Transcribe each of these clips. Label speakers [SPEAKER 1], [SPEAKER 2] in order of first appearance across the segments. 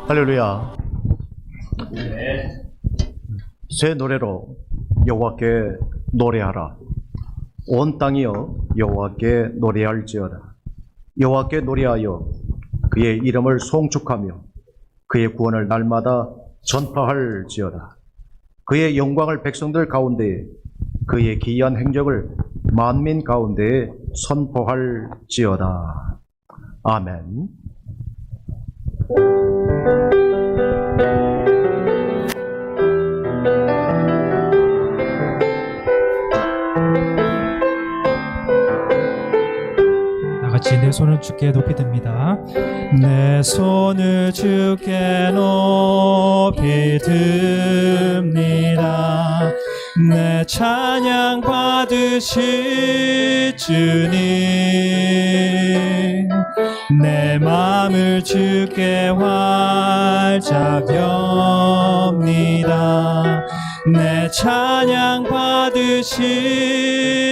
[SPEAKER 1] 할렐루야. 새 노래로 여호와께 노래하라. 온 땅이여 여호와께 노래할지어다. 여호와께 노래하여 그의 이름을 송축하며 그의 구원을 날마다 전파할지어다. 그의 영광을 백성들 가운데에, 그의 기이한 행적을 만민 가운데에 선포할지어다. 아멘.
[SPEAKER 2] 다같이 내 손을 주께 높이 듭니다. 내 손을 주께 높이 듭니다. 내 찬양 받으실 주님, 내 마음을 주께 활짝 엽니다. 내 찬양 받으실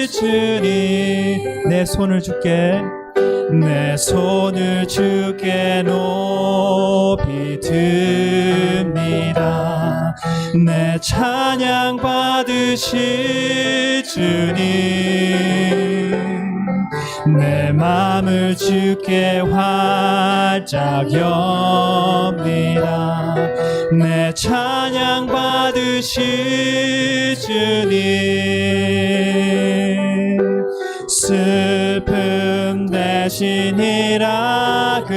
[SPEAKER 2] 주님, 내 손을 주께 높이 듭니다. 내 찬양 받으실 주님, 내 마음을 주께 활짝 엽니다. 내 찬양 받으실 주님, 슬픔 대신 희락을,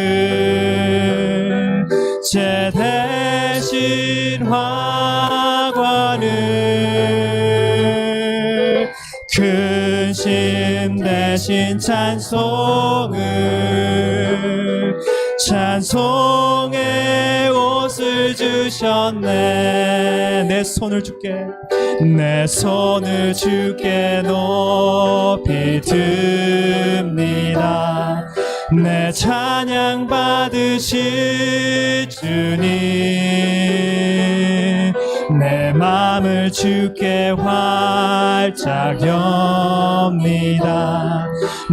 [SPEAKER 2] 죄 대신 화관을, 근심 대신 찬송을, 찬송의 옷을 주셨네. 내 손을 주께 높이 듭니다. 내 찬양 받으실 주님, 내 마음을 주께 활짝 엽니다.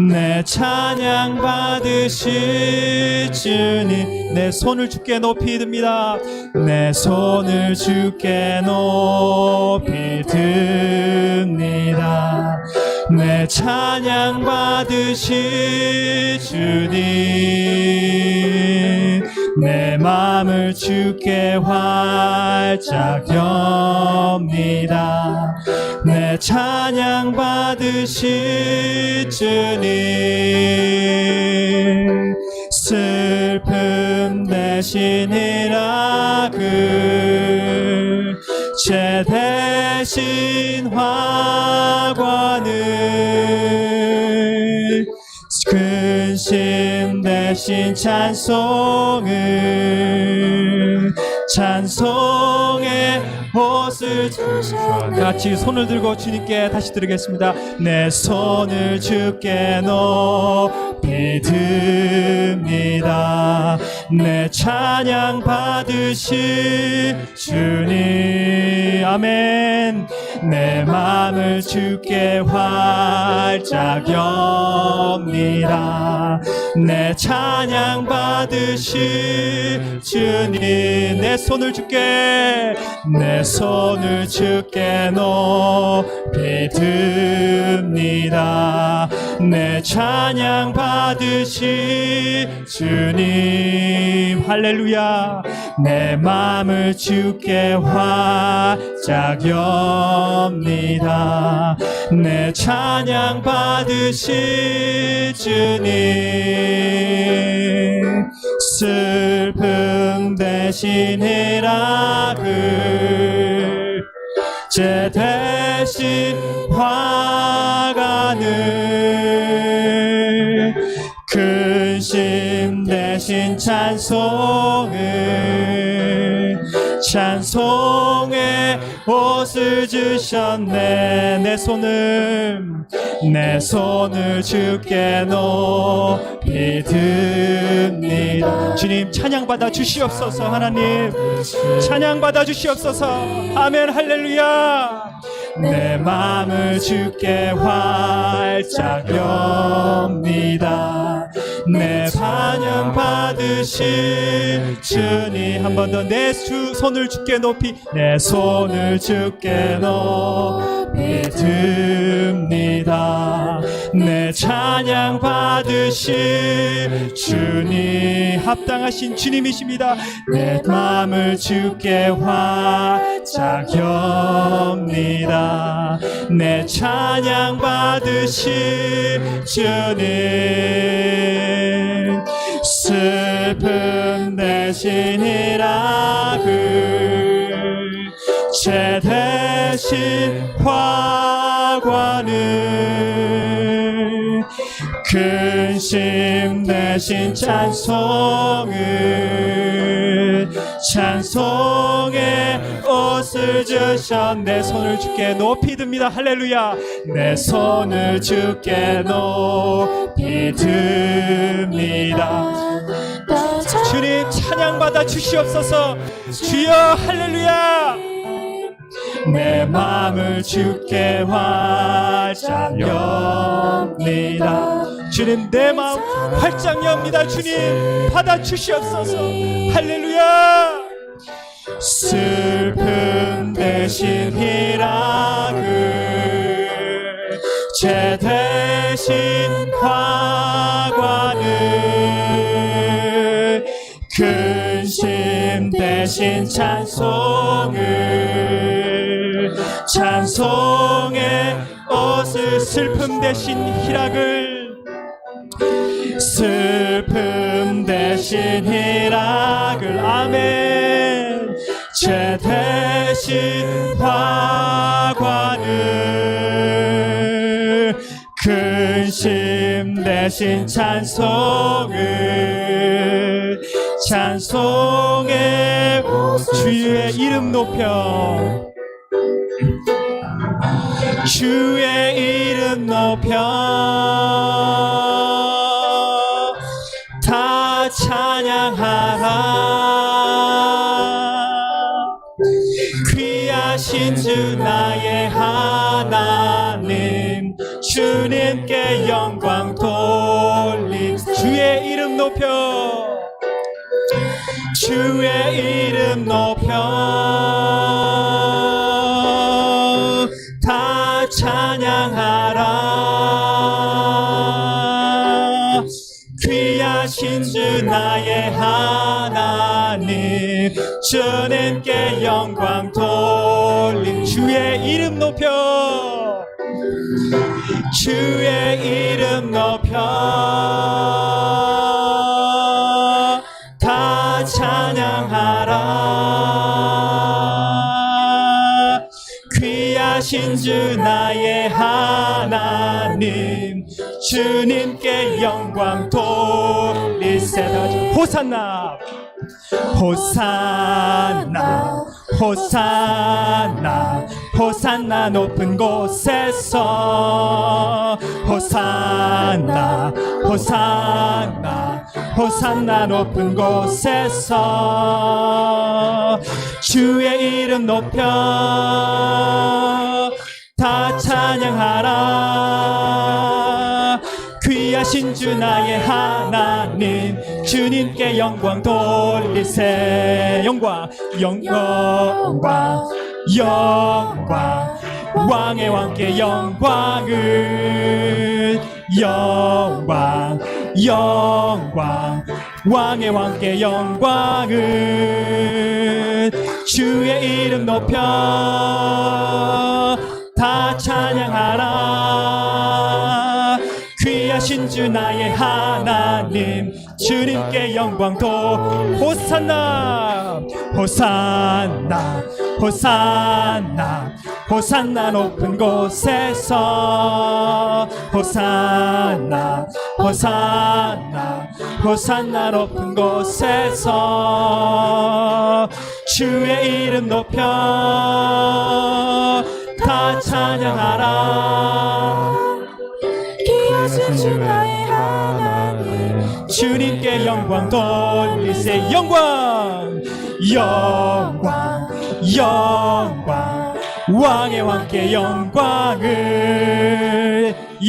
[SPEAKER 2] 내 찬양 받으실 주님, 내 손을 주께 높이 듭니다. 내 손을 주께 높이 듭니다. 내 찬양 받으실 주님, 내 마음을 주께 활짝 엽니다. 내 찬양 받으실 주님, 슬픔 대신 희락을, 죄 대신 화관을, 근심 대신 찬송을, 찬송의 옷을 주셔. 같이 손을 들고 주님께 다시 드리겠습니다. 내 손을 주께 높이 듭니다. 내 찬양 받으실 주님, 아멘. 내 마음을 주께 활짝 엽니다. 내 찬양 받으실 주님, 내 손을 주께 높이 듭니다. 내 찬양 받으실 주님, 할렐루야. 내 마음을 주께 활짝 엽니다. 내 찬양 받으실 주님, 슬픔 대신 희락을, 죄 대신 화관을, 근심 대신 찬송을, 찬송의 옷을 주셨네. 내 손을 주께 높이 듭니다. 주님 찬양받아 주시옵소서. 하나님 찬양받아 주시옵소서. 아멘. 할렐루야. 내 마음을 주께 활짝 엽니다. 내 찬양 받으실 주님. 한 번 더 내 손을 주께 높이, 내 손을 주께 높이 듭니다. 내 찬양 받으실 주님, 합당하신 주님이십니다. 내 마음을 주께 활짝 엽니다. 내 찬양 받으실 주님, 슬픔 대신 희락을, 죄 대신 화관을, 근심 대신 찬송을, 찬송의 옷을 주셨. 내 손을 주께 높이 듭니다. 할렐루야. 내 손을 주께 높이 듭니다. 주님 찬양받아 주시옵소서. 주여 할렐루야. 내 마음을 주께 활짝 엽니다. 주님 내 마음 활짝 엽니다. 주님 받아 주시옵소서. 할렐루야. 슬픔 대신 희락을, 죄 대신 화관을, 근심 대신 찬송을, 찬송의 옷을, 슬픔 대신 희락을, 슬픔 대신 희락을, 아멘. 죄 대신 화관을, 근심 대신 찬송을, 찬송의 주의 이름 높여, 주의 이름 높여 다 찬양하라. 귀하신 주 나의 하나님, 주님께 영광 돌리. 주의 이름 높여, 주의 이름 높여 다 찬양하라. 귀하신 주 나의 하나님, 주님께 영광 돌림. 주의 이름 높여, 주의 이름 높여 다 찬양하라. 귀하신 주 나의 하나님, 주님께 영광 돌리세. 호산나 호산나 호산나 호산나 높은 곳에서, 호산나 호산나 호산나 높은 곳에서 주의 이름 높여 다 찬양하라. 귀하신 주 나의 하나님, 주님께 영광 돌리세. 영광 영광 영광, 왕의 왕께 영광을, 영광 영광, 왕의 왕께 영광을. 주의 이름 높여 다 찬양하라. 귀하신 주 나의 하나님, 주님께 영광 호산나 호산나 호산나 호산나 높은 곳에서, 호산나 호산나 호산나 높은 곳에서 주의 이름 높여 다 찬양하라.
[SPEAKER 3] 귀하신 주 나의 하나님
[SPEAKER 2] 주님께 영광 돌리세. 영광 영광 영광 왕의 왕께 영광을.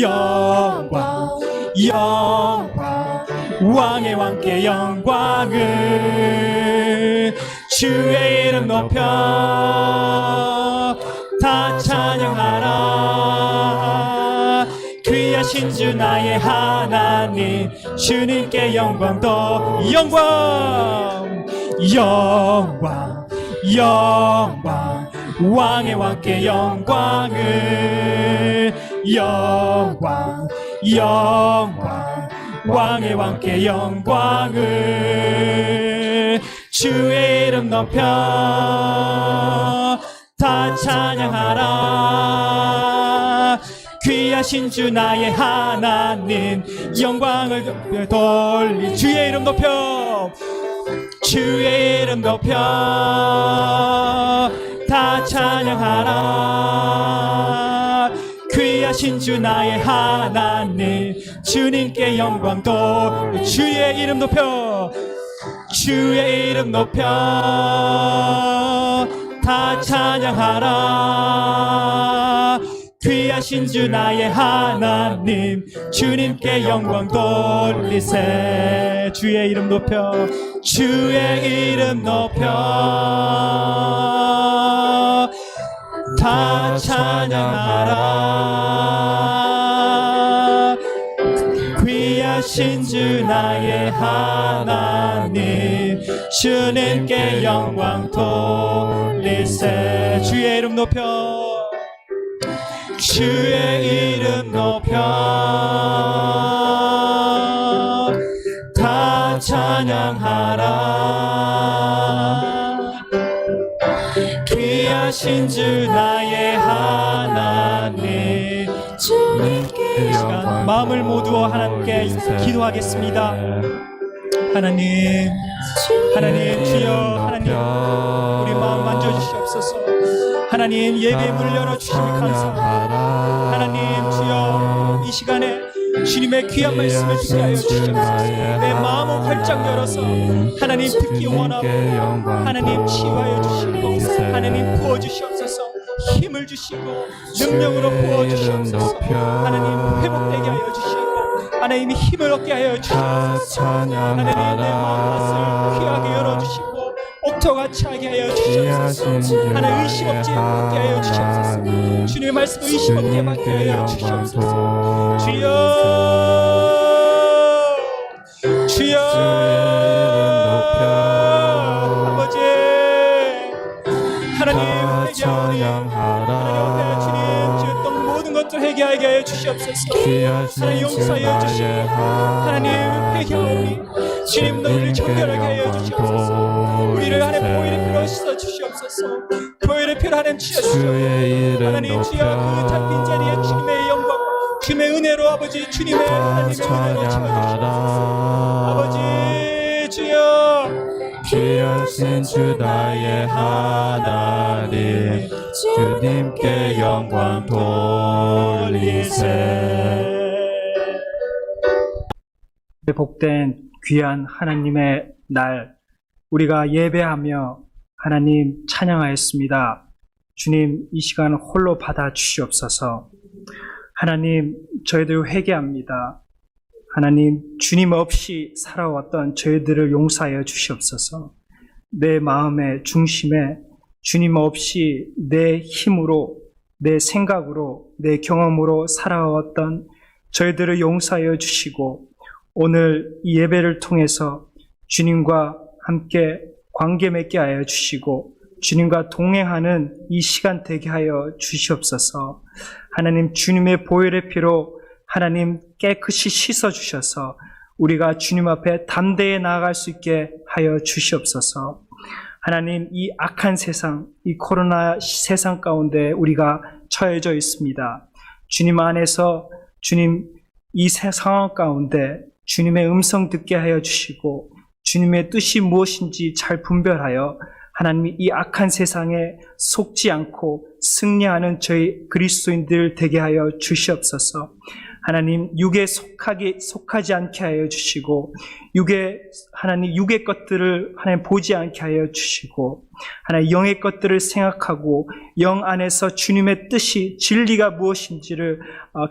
[SPEAKER 2] 영광 영광 왕의 왕께 영광을. 주의 이름 높여 다 찬양하라. 귀하신 주 나의 하나님 주님께 영광 더. 영광 영광 영광 왕의 왕께 영광을. 영광 영광 왕의 왕께 영광을. 주의 이름 높여 다 찬양하라. 귀하신 주 나의 하나님 영광을 돌리. 주의 이름 높여 주의 이름 높여 다 찬양하라. 귀하신 주 나의 하나님 주님께 영광 돌리. 주의 이름 높여 주의 이름 높여 다 찬양하라. 귀하신 주 나의 하나님 주님께 영광 돌리세. 주의 이름 높여 주의 이름 높여 다 찬양하라. 귀하신 주 나의 하나님 주님께 영광 돌리세. 주의 이름 높여 주의 이름 높여 다 찬양하라. 귀하신 주 나의 하나님 주님께 영광. 마음을 모두어 하나님께 기도하겠습니다. 하나님 주여 하나님 우리 마음 만져주시옵소서. 하나님 예배의 문을 열어주시니 감사합니다. 하나님 주여 이 시간에 주님의 귀한 말씀을 듣게 하여 주시옵소서. 내 마음을 활짝 열어서 하나님 듣기 원하고 하나님 치유하여 주시고 하나님 부어주시옵소서. 힘을 주시고 능력으로 부어주시옵소서. 하나님 회복되게 하여 주시고 하나님이 힘을 얻게 하여 주시옵소서. 하나님 내 마음을 귀하게 열어주시고 옥토같이 하게 하여 주시옵소서. 하나님 의심 없이 받게 하여 주시옵소서. 주님의 말씀을 의심 없게 받게 하여 주시옵소서. 주여 주여 아버지 하나님 회개하오니 주님 주였던 모든 것들 회개하게 하여 주시옵소서. 하나님 용서하여 주시고 하나님 회개하오니 주님 너희를 정결하게 하여 주시옵소서. 우리를 하나님 보혈의 피로 씻어 주시옵소서. 보혈의 피로 하나님 치여 주시옵소서. 하나님 주여 그 잡힌 자리에 주님의 영광 주님의 은혜로 아버지 주님의 하나님의 은혜로 채워주시옵소서. 아버지 주여
[SPEAKER 3] 귀하신 주 나의 하나님 주님께 영광 돌리세.
[SPEAKER 4] 복된 귀한 하나님의 날 우리가 예배하며 하나님 찬양하였습니다. 주님 이 시간을 홀로 받아 주시옵소서. 하나님 저희들 회개합니다. 하나님 주님 없이 살아왔던 저희들을 용서하여 주시옵소서. 내 마음의 중심에 주님 없이 내 힘으로 내 생각으로 내 경험으로 살아왔던 저희들을 용서하여 주시고 오늘 이 예배를 통해서 주님과 함께 관계 맺게 하여 주시고 주님과 동행하는 이 시간 되게 하여 주시옵소서. 하나님 주님의 보혈의 피로 하나님 깨끗이 씻어주셔서 우리가 주님 앞에 담대히 나아갈 수 있게 하여 주시옵소서. 하나님 이 악한 세상, 이 코로나 세상 가운데 우리가 처해져 있습니다. 주님 안에서 주님 이 상황 가운데 주님의 음성 듣게 하여 주시고 주님의 뜻이 무엇인지 잘 분별하여 하나님이 이 악한 세상에 속지 않고 승리하는 저희 그리스도인들 되게 하여 주시옵소서. 하나님, 육에 속하지 않게 하여 주시고, 하나님 육의 것들을 하나님 보지 않게 하여 주시고, 하나님 영의 것들을 생각하고 영 안에서 주님의 뜻이 진리가 무엇인지를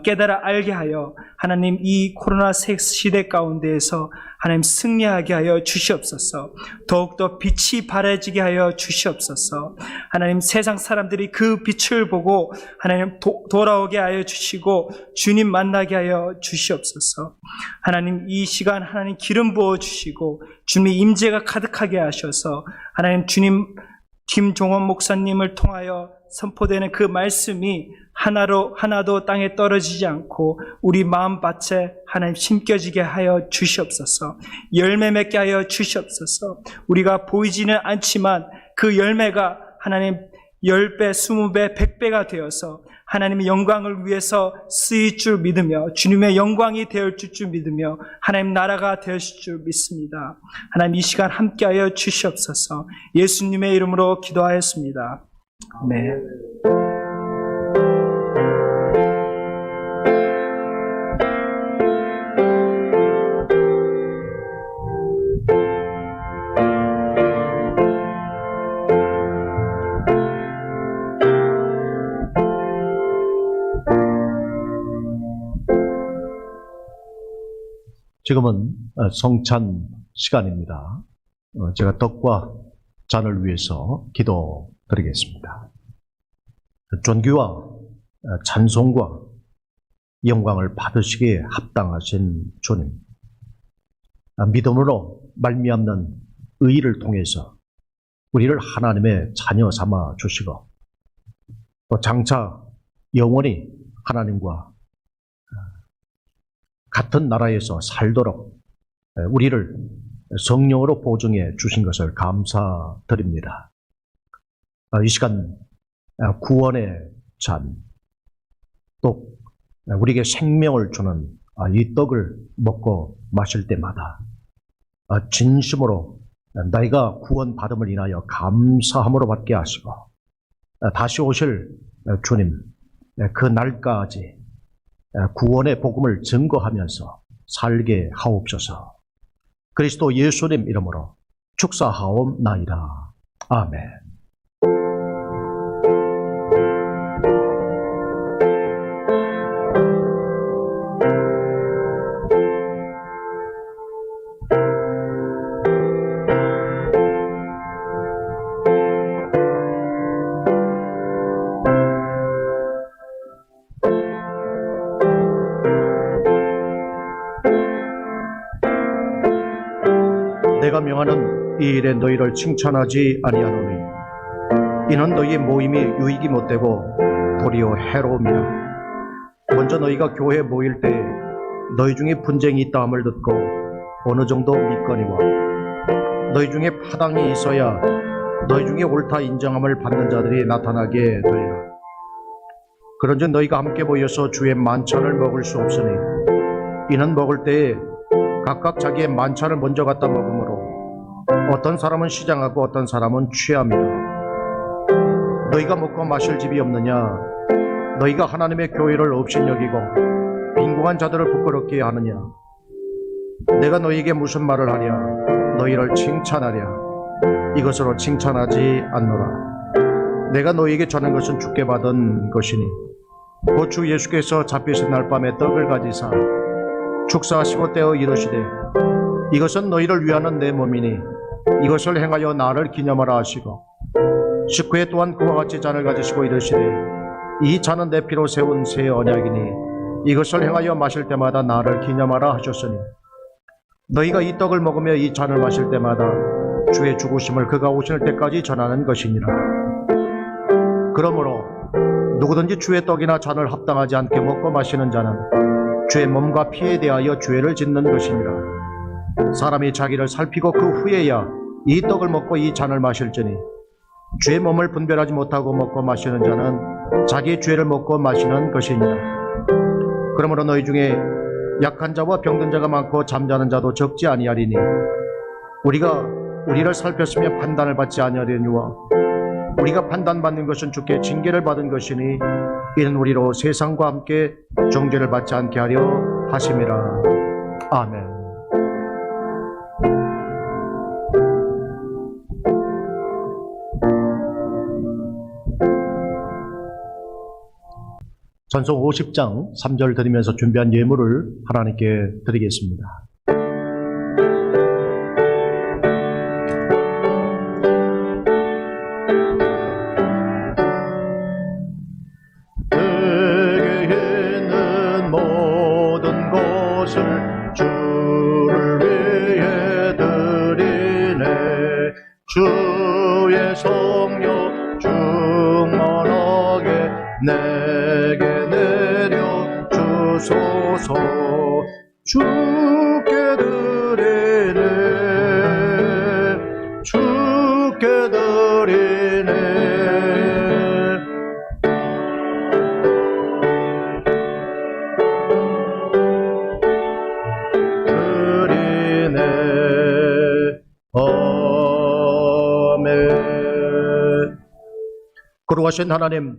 [SPEAKER 4] 깨달아 알게 하여 하나님 이 코로나 시대 가운데에서 하나님 승리하게 하여 주시옵소서. 더욱더 빛이 바라지게 하여 주시옵소서. 하나님 세상 사람들이 그 빛을 보고 하나님 돌아오게 하여 주시고 주님 만나게 하여 주시옵소서. 하나님 이 시간 하나님 기름 부어 주시고 주님의 임재가 가득하게 하셔서 하나님 주님 김종원 목사님을 통하여 선포되는 그 말씀이 하나도 땅에 떨어지지 않고 우리 마음밭에 하나님 심겨지게 하여 주시옵소서. 열매 맺게 하여 주시옵소서. 우리가 보이지는 않지만 그 열매가 하나님 10배, 20배, 100배가 되어서 하나님의 영광을 위해서 쓰일 줄 믿으며 주님의 영광이 되어줄 줄 믿으며 하나님 나라가 되어질 줄 믿습니다. 하나님 이 시간 함께하여 주시옵소서. 예수님의 이름으로 기도하였습니다. 아멘.
[SPEAKER 1] 지금은 성찬 시간입니다. 제가 떡과 잔을 위해서 기도드리겠습니다. 존귀와 찬송과 영광을 받으시기에 합당하신 주님, 믿음으로 말미암는 의를 통해서 우리를 하나님의 자녀 삼아 주시고 또 장차 영원히 하나님과 같은 나라에서 살도록 우리를 성령으로 보증해 주신 것을 감사드립니다. 이 시간 구원의 잔, 또 우리에게 생명을 주는 이 떡을 먹고 마실 때마다 진심으로 너희가 구원받음을 인하여 감사함으로 받게 하시고 다시 오실 주님 그 날까지 구원의 복음을 증거하면서 살게 하옵소서. 그리스도 예수님 이름으로 축사하옵나이다. 아멘. 내가 명하는 이 일에 너희를 칭찬하지 아니하노니 이는 너희의 모임이 유익이 못되고 도리어 해로움이라. 먼저 너희가 교회에 모일 때 너희 중에 분쟁이 있다함을 듣고 어느 정도 믿거니와 너희 중에 파당이 있어야 너희 중에 옳다 인정함을 받는 자들이 나타나게 되리라. 그런즉 너희가 함께 모여서 주의 만찬을 먹을 수 없으니 이는 먹을 때에 각각 자기의 만찬을 먼저 갖다 먹으므로 어떤 사람은 시장하고 어떤 사람은 취함이라. 너희가 먹고 마실 집이 없느냐? 너희가 하나님의 교회를 업신여기고 빈궁한 자들을 부끄럽게 하느냐? 내가 너희에게 무슨 말을 하랴? 너희를 칭찬하랴? 이것으로 칭찬하지 않노라. 내가 너희에게 전한 것은 주께 받은 것이니 곧 주 예수께서 잡히신 날 밤에 떡을 가지사 축사하시고 떼어 이르시되 이것은 너희를 위하는 내 몸이니 이것을 행하여 나를 기념하라 하시고 식후에 또한 그와 같이 잔을 가지시고 이르시되 이 잔은 내 피로 세운 새 언약이니 이것을 행하여 마실 때마다 나를 기념하라 하셨으니 너희가 이 떡을 먹으며 이 잔을 마실 때마다 주의 죽으심을 그가 오실 때까지 전하는 것이니라. 그러므로 누구든지 주의 떡이나 잔을 합당하지 않게 먹고 마시는 자는 주의 몸과 피에 대하여 죄를 짓는 것이니라. 사람이 자기를 살피고 그 후에야 이 떡을 먹고 이 잔을 마실지니 주의 몸을 분별하지 못하고 먹고 마시는 자는 자기의 죄를 먹고 마시는 것이니라. 그러므로 너희 중에 약한 자와 병든 자가 많고 잠자는 자도 적지 아니하리니 우리가 우리를 살폈으며 판단을 받지 아니하려니와 우리가 판단받는 것은 주께 징계를 받은 것이니 이는 우리로 세상과 함께 정죄를 받지 않게 하려 하심이라. 아멘. 전송 50장 3절 드리면서 준비한 예물을 하나님께 드리겠습니다. 내게 있는 모든 것을 주를 위해 드리네. 주의 성령 충만하게 내게 내려 주소서. 주께 드리네, 주께 드리네. 드리네. 아멘. 거룩하신 하나님,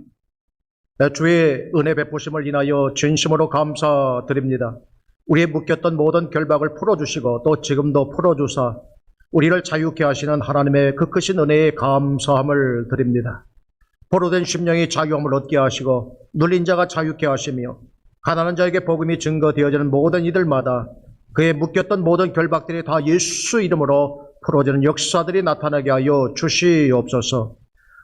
[SPEAKER 1] 주의 은혜 베푸심을 인하여 진심으로 감사드립니다. 우리의 묶였던 모든 결박을 풀어주시고 또 지금도 풀어주사 우리를 자유케 하시는 하나님의 그 크신 은혜에 감사함을 드립니다. 포로된 심령이 자유함을 얻게 하시고 눌린 자가 자유케 하시며 가난한 자에게 복음이 증거되어지는 모든 이들마다 그의 묶였던 모든 결박들이 다 예수 이름으로 풀어지는 역사들이 나타나게 하여 주시옵소서.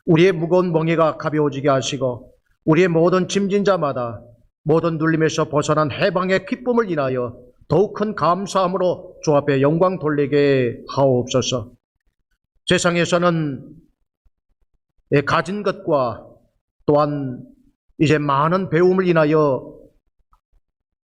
[SPEAKER 1] 우리의 무거운 멍에가 가벼워지게 하시고 우리의 모든 짐진 자마다 모든 눌림에서 벗어난 해방의 기쁨을 인하여 더욱 큰 감사함으로 주 앞에 영광 돌리게 하옵소서. 세상에서는 가진 것과 또한 이제 많은 배움을 인하여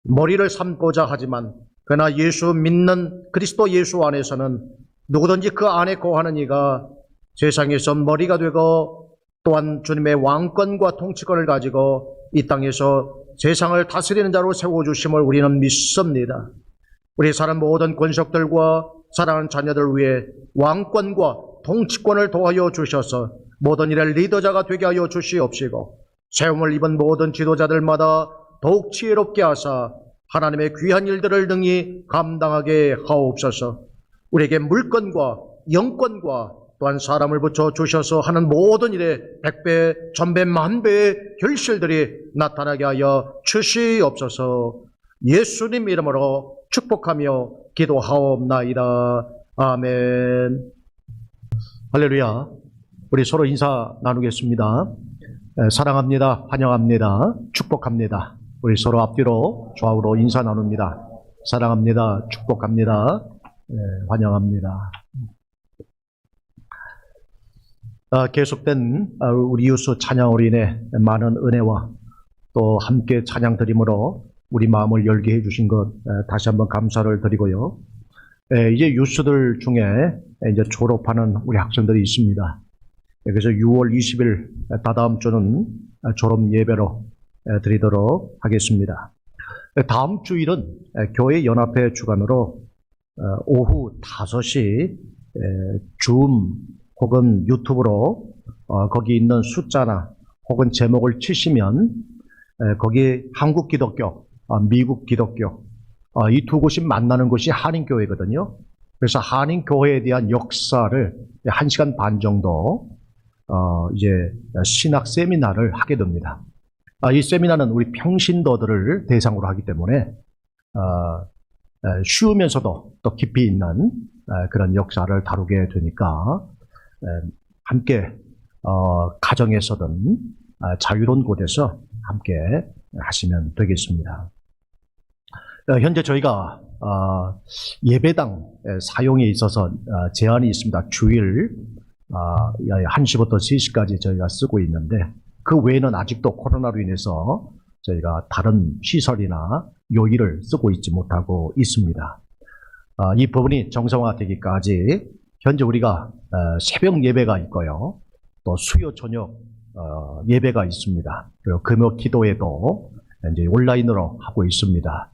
[SPEAKER 1] 머리를 삼고자 하지만 그러나 예수 믿는 그리스도 예수 안에서는 누구든지 그 안에 거하는 이가 세상에서 머리가 되고 또한 주님의 왕권과 통치권을 가지고 이 땅에서 세상을 다스리는 자로 세워주심을 우리는 믿습니다. 우리 사는 모든 권속들과 사랑하는 자녀들 위해 왕권과 통치권을 도하여 주셔서 모든 일의 리더자가 되게 하여 주시옵시고 세움을 입은 모든 지도자들마다 더욱 지혜롭게 하사 하나님의 귀한 일들을 능히 감당하게 하옵소서. 우리에게 물권과 영권과 또한 사람을 붙여 주셔서 하는 모든 일에 100배, 1000배, 10,000배의 결실들이 나타나게 하여 주시옵소서. 예수님 이름으로 축복하며 기도하옵나이다. 아멘. 할렐루야. 우리 서로 인사 나누겠습니다. 사랑합니다. 환영합니다. 축복합니다. 우리 서로 앞뒤로 좌우로 인사 나눕니다. 사랑합니다. 축복합니다. 환영합니다. 계속된 우리 유수 찬양으로 인해 많은 은혜와 또 함께 찬양 드림으로 우리 마음을 열게 해주신 것 다시 한번 감사를 드리고요. 이제 유수들 중에 이제 졸업하는 우리 학생들이 있습니다. 그래서 6월 20일 다다음 주는 졸업 예배로 드리도록 하겠습니다. 다음 주일은 교회 연합회 주관으로 오후 5시 줌 혹은 유튜브로 거기 있는 숫자나 혹은 제목을 치시면 거기 한국 기독교, 미국 기독교 이 두 곳이 만나는 곳이 한인교회거든요. 그래서 한인교회에 대한 역사를 1시간 반 정도 이제 신학 세미나를 하게 됩니다. 이 세미나는 우리 평신도들을 대상으로 하기 때문에 쉬우면서도 또 깊이 있는 그런 역사를 다루게 되니까 함께 가정에서든 자유로운 곳에서 함께 하시면 되겠습니다. 현재 저희가 예배당 사용에 있어서 제한이 있습니다. 주일 1시부터 3시까지 저희가 쓰고 있는데 그 외에는 아직도 코로나로 인해서 저희가 다른 시설이나 요일을 쓰고 있지 못하고 있습니다. 이 부분이 정상화되기까지 현재 우리가 새벽 예배가 있고요. 또 수요 저녁 예배가 있습니다. 그리고 금요 기도회도 이제 온라인으로 하고 있습니다.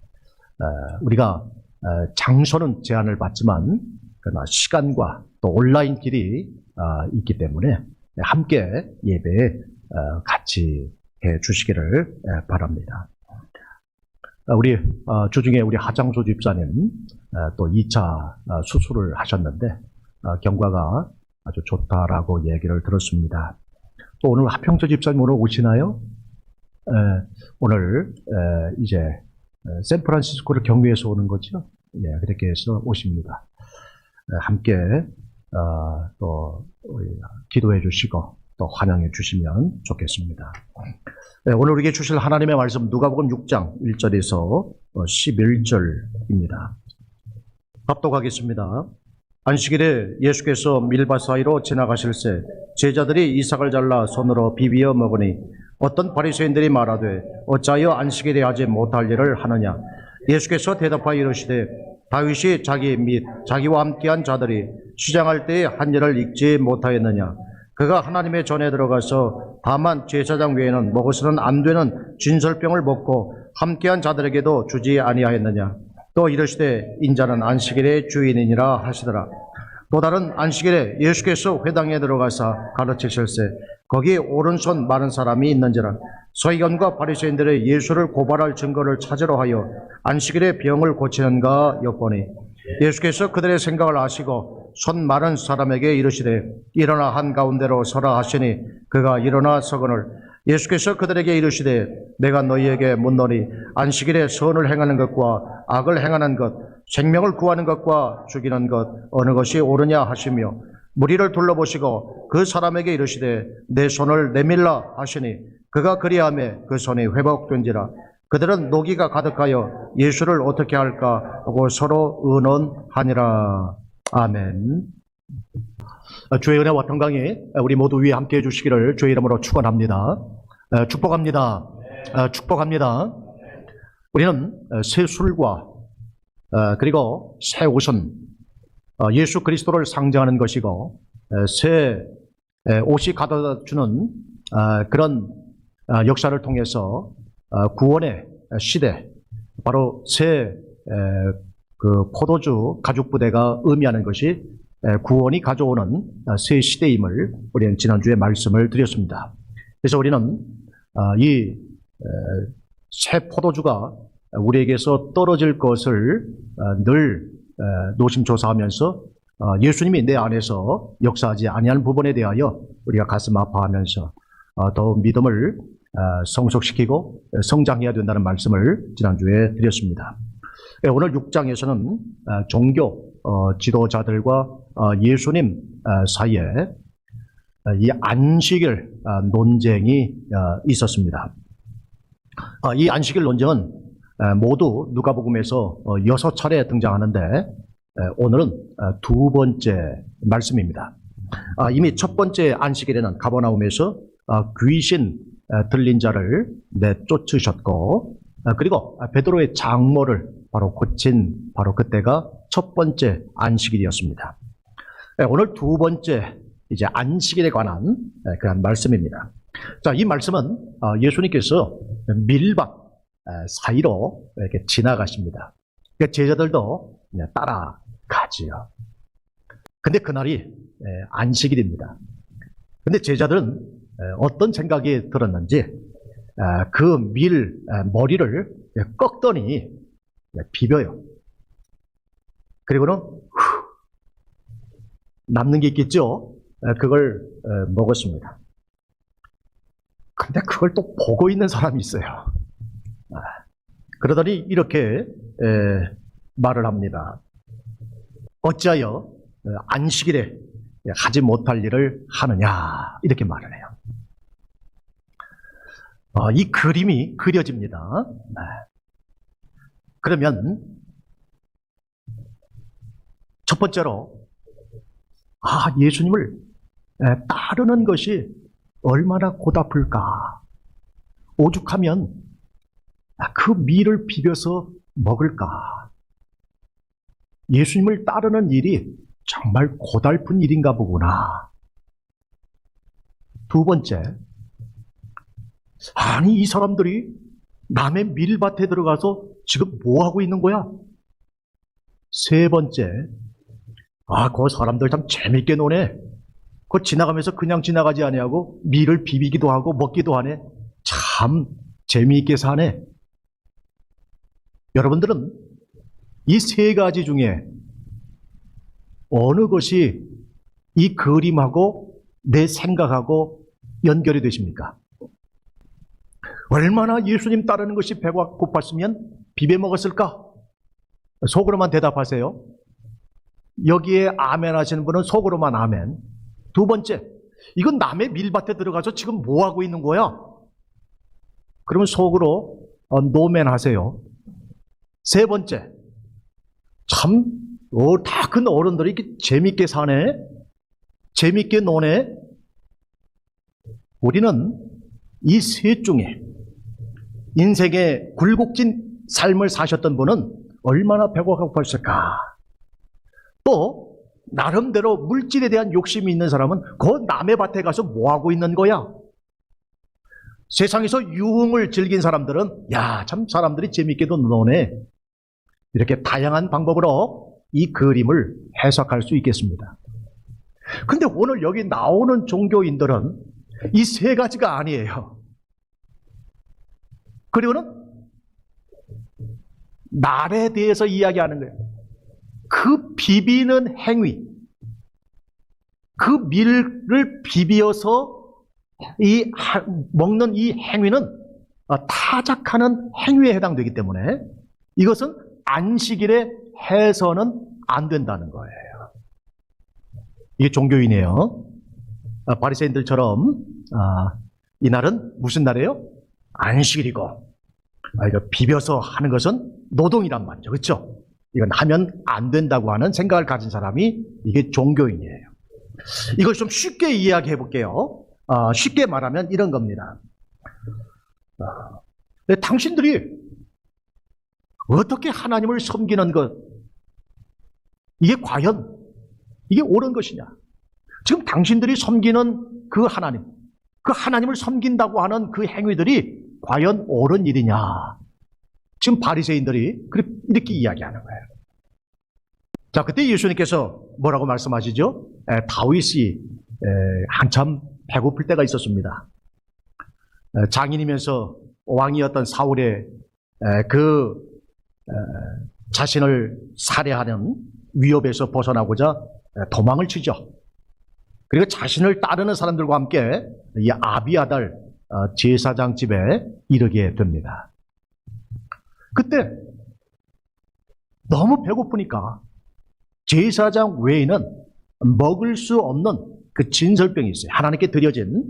[SPEAKER 1] 우리가 장소는 제한을 받지만 그러나 시간과 또 온라인 길이 있기 때문에 함께 예배에 같이 해 주시기를 바랍니다. 우리 주중에 우리 하장수 집사님 또 2차 수술을 하셨는데 경과가 아주 좋다라고 얘기를 들었습니다. 또 오늘 하평조 집사님 오늘 오시나요? 오늘 이제 샌프란시스코를 경유해서 오는 거죠. 예, 그렇게 해서 오십니다. 함께 또 기도해 주시고 또 환영해 주시면 좋겠습니다. 오늘 우리에게 주실 하나님의 말씀 누가복음 6장 1절에서 11절입니다. 합독하겠습니다. 안식일에 예수께서 밀밭 사이로 지나가실새 제자들이 이삭을 잘라 손으로 비비어 먹으니 어떤 바리새인들이 말하되 어찌하여 안식일에 하지 못할 일을 하느냐. 예수께서 대답하여 이르시되 다윗이 자기 및 자기와 함께한 자들이 시장할 때에 한 일을 읽지 못하였느냐. 그가 하나님의 전에 들어가서 다만 제사장 외에는 먹어서는 안 되는 진설병을 먹고 함께한 자들에게도 주지 아니하였느냐. 또 이르시되 인자는 안식일의 주인이니라 하시더라. 또 다른 안식일에 예수께서 회당에 들어가사 가르치실세 거기 오른손 마른 사람이 있는지라. 서기관과 바리새인들의 예수를 고발할 증거를 찾으려 하여 안식일에 병을 고치는가 엿보니 예수께서 그들의 생각을 아시고 손 마른 사람에게 이르시되 일어나 한가운데로 서라 하시니 그가 일어나 서거늘 예수께서 그들에게 이르시되 내가 너희에게 묻노니 안식일에 선을 행하는 것과 악을 행하는 것 생명을 구하는 것과 죽이는 것 어느 것이 옳으냐 하시며 무리를 둘러보시고 그 사람에게 이르시되 내 손을 내밀라 하시니 그가 그리하매 그 손이 회복된지라. 그들은 노기가 가득하여 예수를 어떻게 할까 하고 서로 의논하니라. 아멘. 주의 은혜와 평강이 우리 모두 위에 함께해 주시기를 주의 이름으로 축원합니다. 축복합니다. 축복합니다. 우리는 새 술과 그리고 새 옷은 예수 그리스도를 상징하는 것이고 새 옷이 가져다 주는 그런 역사를 통해서 구원의 시대, 바로 새 그 포도주 가죽 부대가 의미하는 것이 구원이 가져오는 새 시대임을 우리는 지난주에 말씀을 드렸습니다. 그래서 우리는 이 새 포도주가 우리에게서 떨어질 것을 늘 노심초사하면서 예수님이 내 안에서 역사하지 아니하는 부분에 대하여 우리가 가슴 아파하면서 더욱 믿음을 성숙시키고 성장해야 된다는 말씀을 지난주에 드렸습니다. 오늘 6장에서는 종교 지도자들과 예수님 사이에 이 안식일 논쟁이 있었습니다. 이 안식일 논쟁은 모두 누가복음에서 6차례 등장하는데 오늘은 두 번째 말씀입니다. 이미 첫 번째 안식일에는 가버나움에서 귀신 들린 자를 내쫓으셨고 그리고 베드로의 장모를 바로 고친 바로 그때가 첫 번째 안식일이었습니다. 오늘 두 번째 이제 안식일에 관한 그런 말씀입니다. 자, 이 말씀은 예수님께서 밀밭 사이로 이렇게 지나가십니다. 제자들도 따라가지요. 근데 그날이 안식일입니다. 근데 제자들은 어떤 생각이 들었는지 그 머리를 꺾더니 비벼요. 그리고는 남는 게 있겠죠. 그걸 먹었습니다. 근데 그걸 또 보고 있는 사람이 있어요. 그러더니 이렇게 말을 합니다. 어찌하여 안식일에 하지 못할 일을 하느냐 이렇게 말을 해요. 이 그림이 그려집니다. 그러면 첫 번째로 예수님을 따르는 것이 얼마나 고달플까. 오죽하면 그 밀을 비벼서 먹을까. 예수님을 따르는 일이 정말 고달픈 일인가 보구나. 두 번째, 이 사람들이 남의 밀밭에 들어가서 지금 뭐 하고 있는 거야? 세 번째, 아, 그 사람들 참 재밌게 노네. 그 지나가면서 그냥 지나가지 아니하고 밀을 비비기도 하고 먹기도 하네. 참 재미있게 사네. 여러분들은 이 세 가지 중에 어느 것이 이 그림하고 내 생각하고 연결이 되십니까? 얼마나 예수님 따르는 것이 배가 고팠으면 비벼 먹었을까? 속으로만 대답하세요. 여기에 아멘 하시는 분은 속으로만 아멘. 두 번째, 이건 남의 밀밭에 들어가서 지금 뭐 하고 있는 거야? 그러면 속으로 노멘 하세요. 세 번째, 참 다 큰 어른들이 이렇게 재밌게 사네, 재밌게 노네. 우리는 이 셋 중에 인생의 굴곡진 삶을 사셨던 분은 얼마나 배가 고팠을까? 또 나름대로 물질에 대한 욕심이 있는 사람은 그 남의 밭에 가서 뭐 하고 있는 거야? 세상에서 유흥을 즐긴 사람들은 야, 참 사람들이 재밌게도 노네. 이렇게 다양한 방법으로 이 그림을 해석할 수 있겠습니다. 근데 오늘 여기 나오는 종교인들은 이 세 가지가 아니에요. 그리고는 날에 대해서 이야기하는 거예요. 그 비비는 행위, 그 밀을 비비어서 먹는 이 행위는 타작하는 행위에 해당되기 때문에 이것은 안식일에 해서는 안 된다는 거예요. 이게 종교인이에요. 바리새인들처럼 이날은 무슨 날이에요? 안식일이고 이거 비벼서 하는 것은 노동이란 말이죠. 그렇죠? 이건 하면 안 된다고 하는 생각을 가진 사람이 이게 종교인이에요. 이걸 좀 쉽게 이야기해 볼게요. 쉽게 말하면 이런 겁니다. 당신들이 어떻게 하나님을 섬기는 것, 이게 과연 이게 옳은 것이냐? 지금 당신들이 섬기는 그 하나님을 섬긴다고 하는 그 행위들이 과연 옳은 일이냐? 지금 바리새인들이 이렇게 이야기하는 거예요. 자, 그때 예수님께서 뭐라고 말씀하시죠? 다윗이 한참 배고플 때가 있었습니다. 장인이면서 왕이었던 사울의 자신을 살해하는 위협에서 벗어나고자 도망을 치죠. 그리고 자신을 따르는 사람들과 함께 이 아비아달 제사장 집에 이르게 됩니다. 그때 너무 배고프니까 제사장 외에는 먹을 수 없는 그 진설병이 있어요. 하나님께 드려진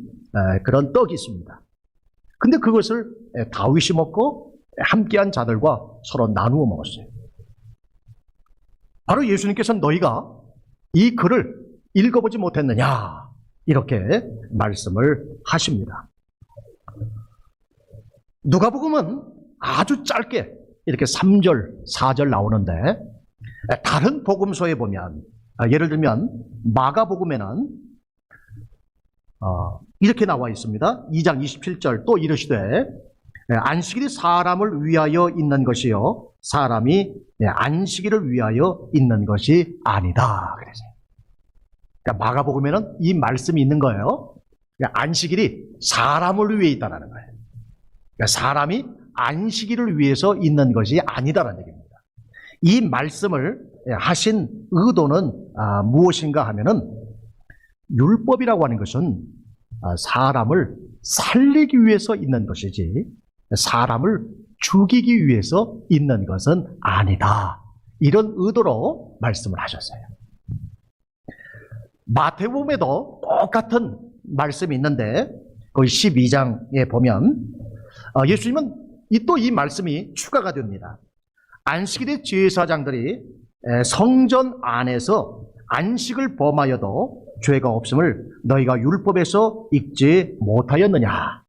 [SPEAKER 1] 그런 떡이 있습니다. 근데 그것을 다윗이 먹고 함께한 자들과 서로 나누어 먹었어요. 바로 예수님께서는 너희가 이 글을 읽어보지 못했느냐 이렇게 말씀을 하십니다. 누가복음은 아주 짧게 이렇게 3절, 4절 나오는데 다른 복음서에 보면 예를 들면 마가복음에는 이렇게 나와 있습니다. 2장 27절 또 이르시되 안식일이 사람을 위하여 있는 것이요 사람이 안식일을 위하여 있는 것이 아니다. 그래서요. 그러니까 마가복음에는 이 말씀이 있는 거예요. 그러니까 안식일이 사람을 위해 있다는 거예요. 그러니까 사람이 안식일을 위해서 있는 것이 아니다라는 얘기입니다. 이 말씀을 하신 의도는 무엇인가 하면은 율법이라고 하는 것은 사람을 살리기 위해서 있는 것이지 사람을 죽이기 위해서 있는 것은 아니다. 이런 의도로 말씀을 하셨어요. 마태복음에도 똑같은 말씀이 있는데 거기 12장에 보면 예수님은 또 이 말씀이 추가가 됩니다. 안식일의 제사장들이 성전 안에서 안식을 범하여도 죄가 없음을 너희가 율법에서 읽지 못하였느냐?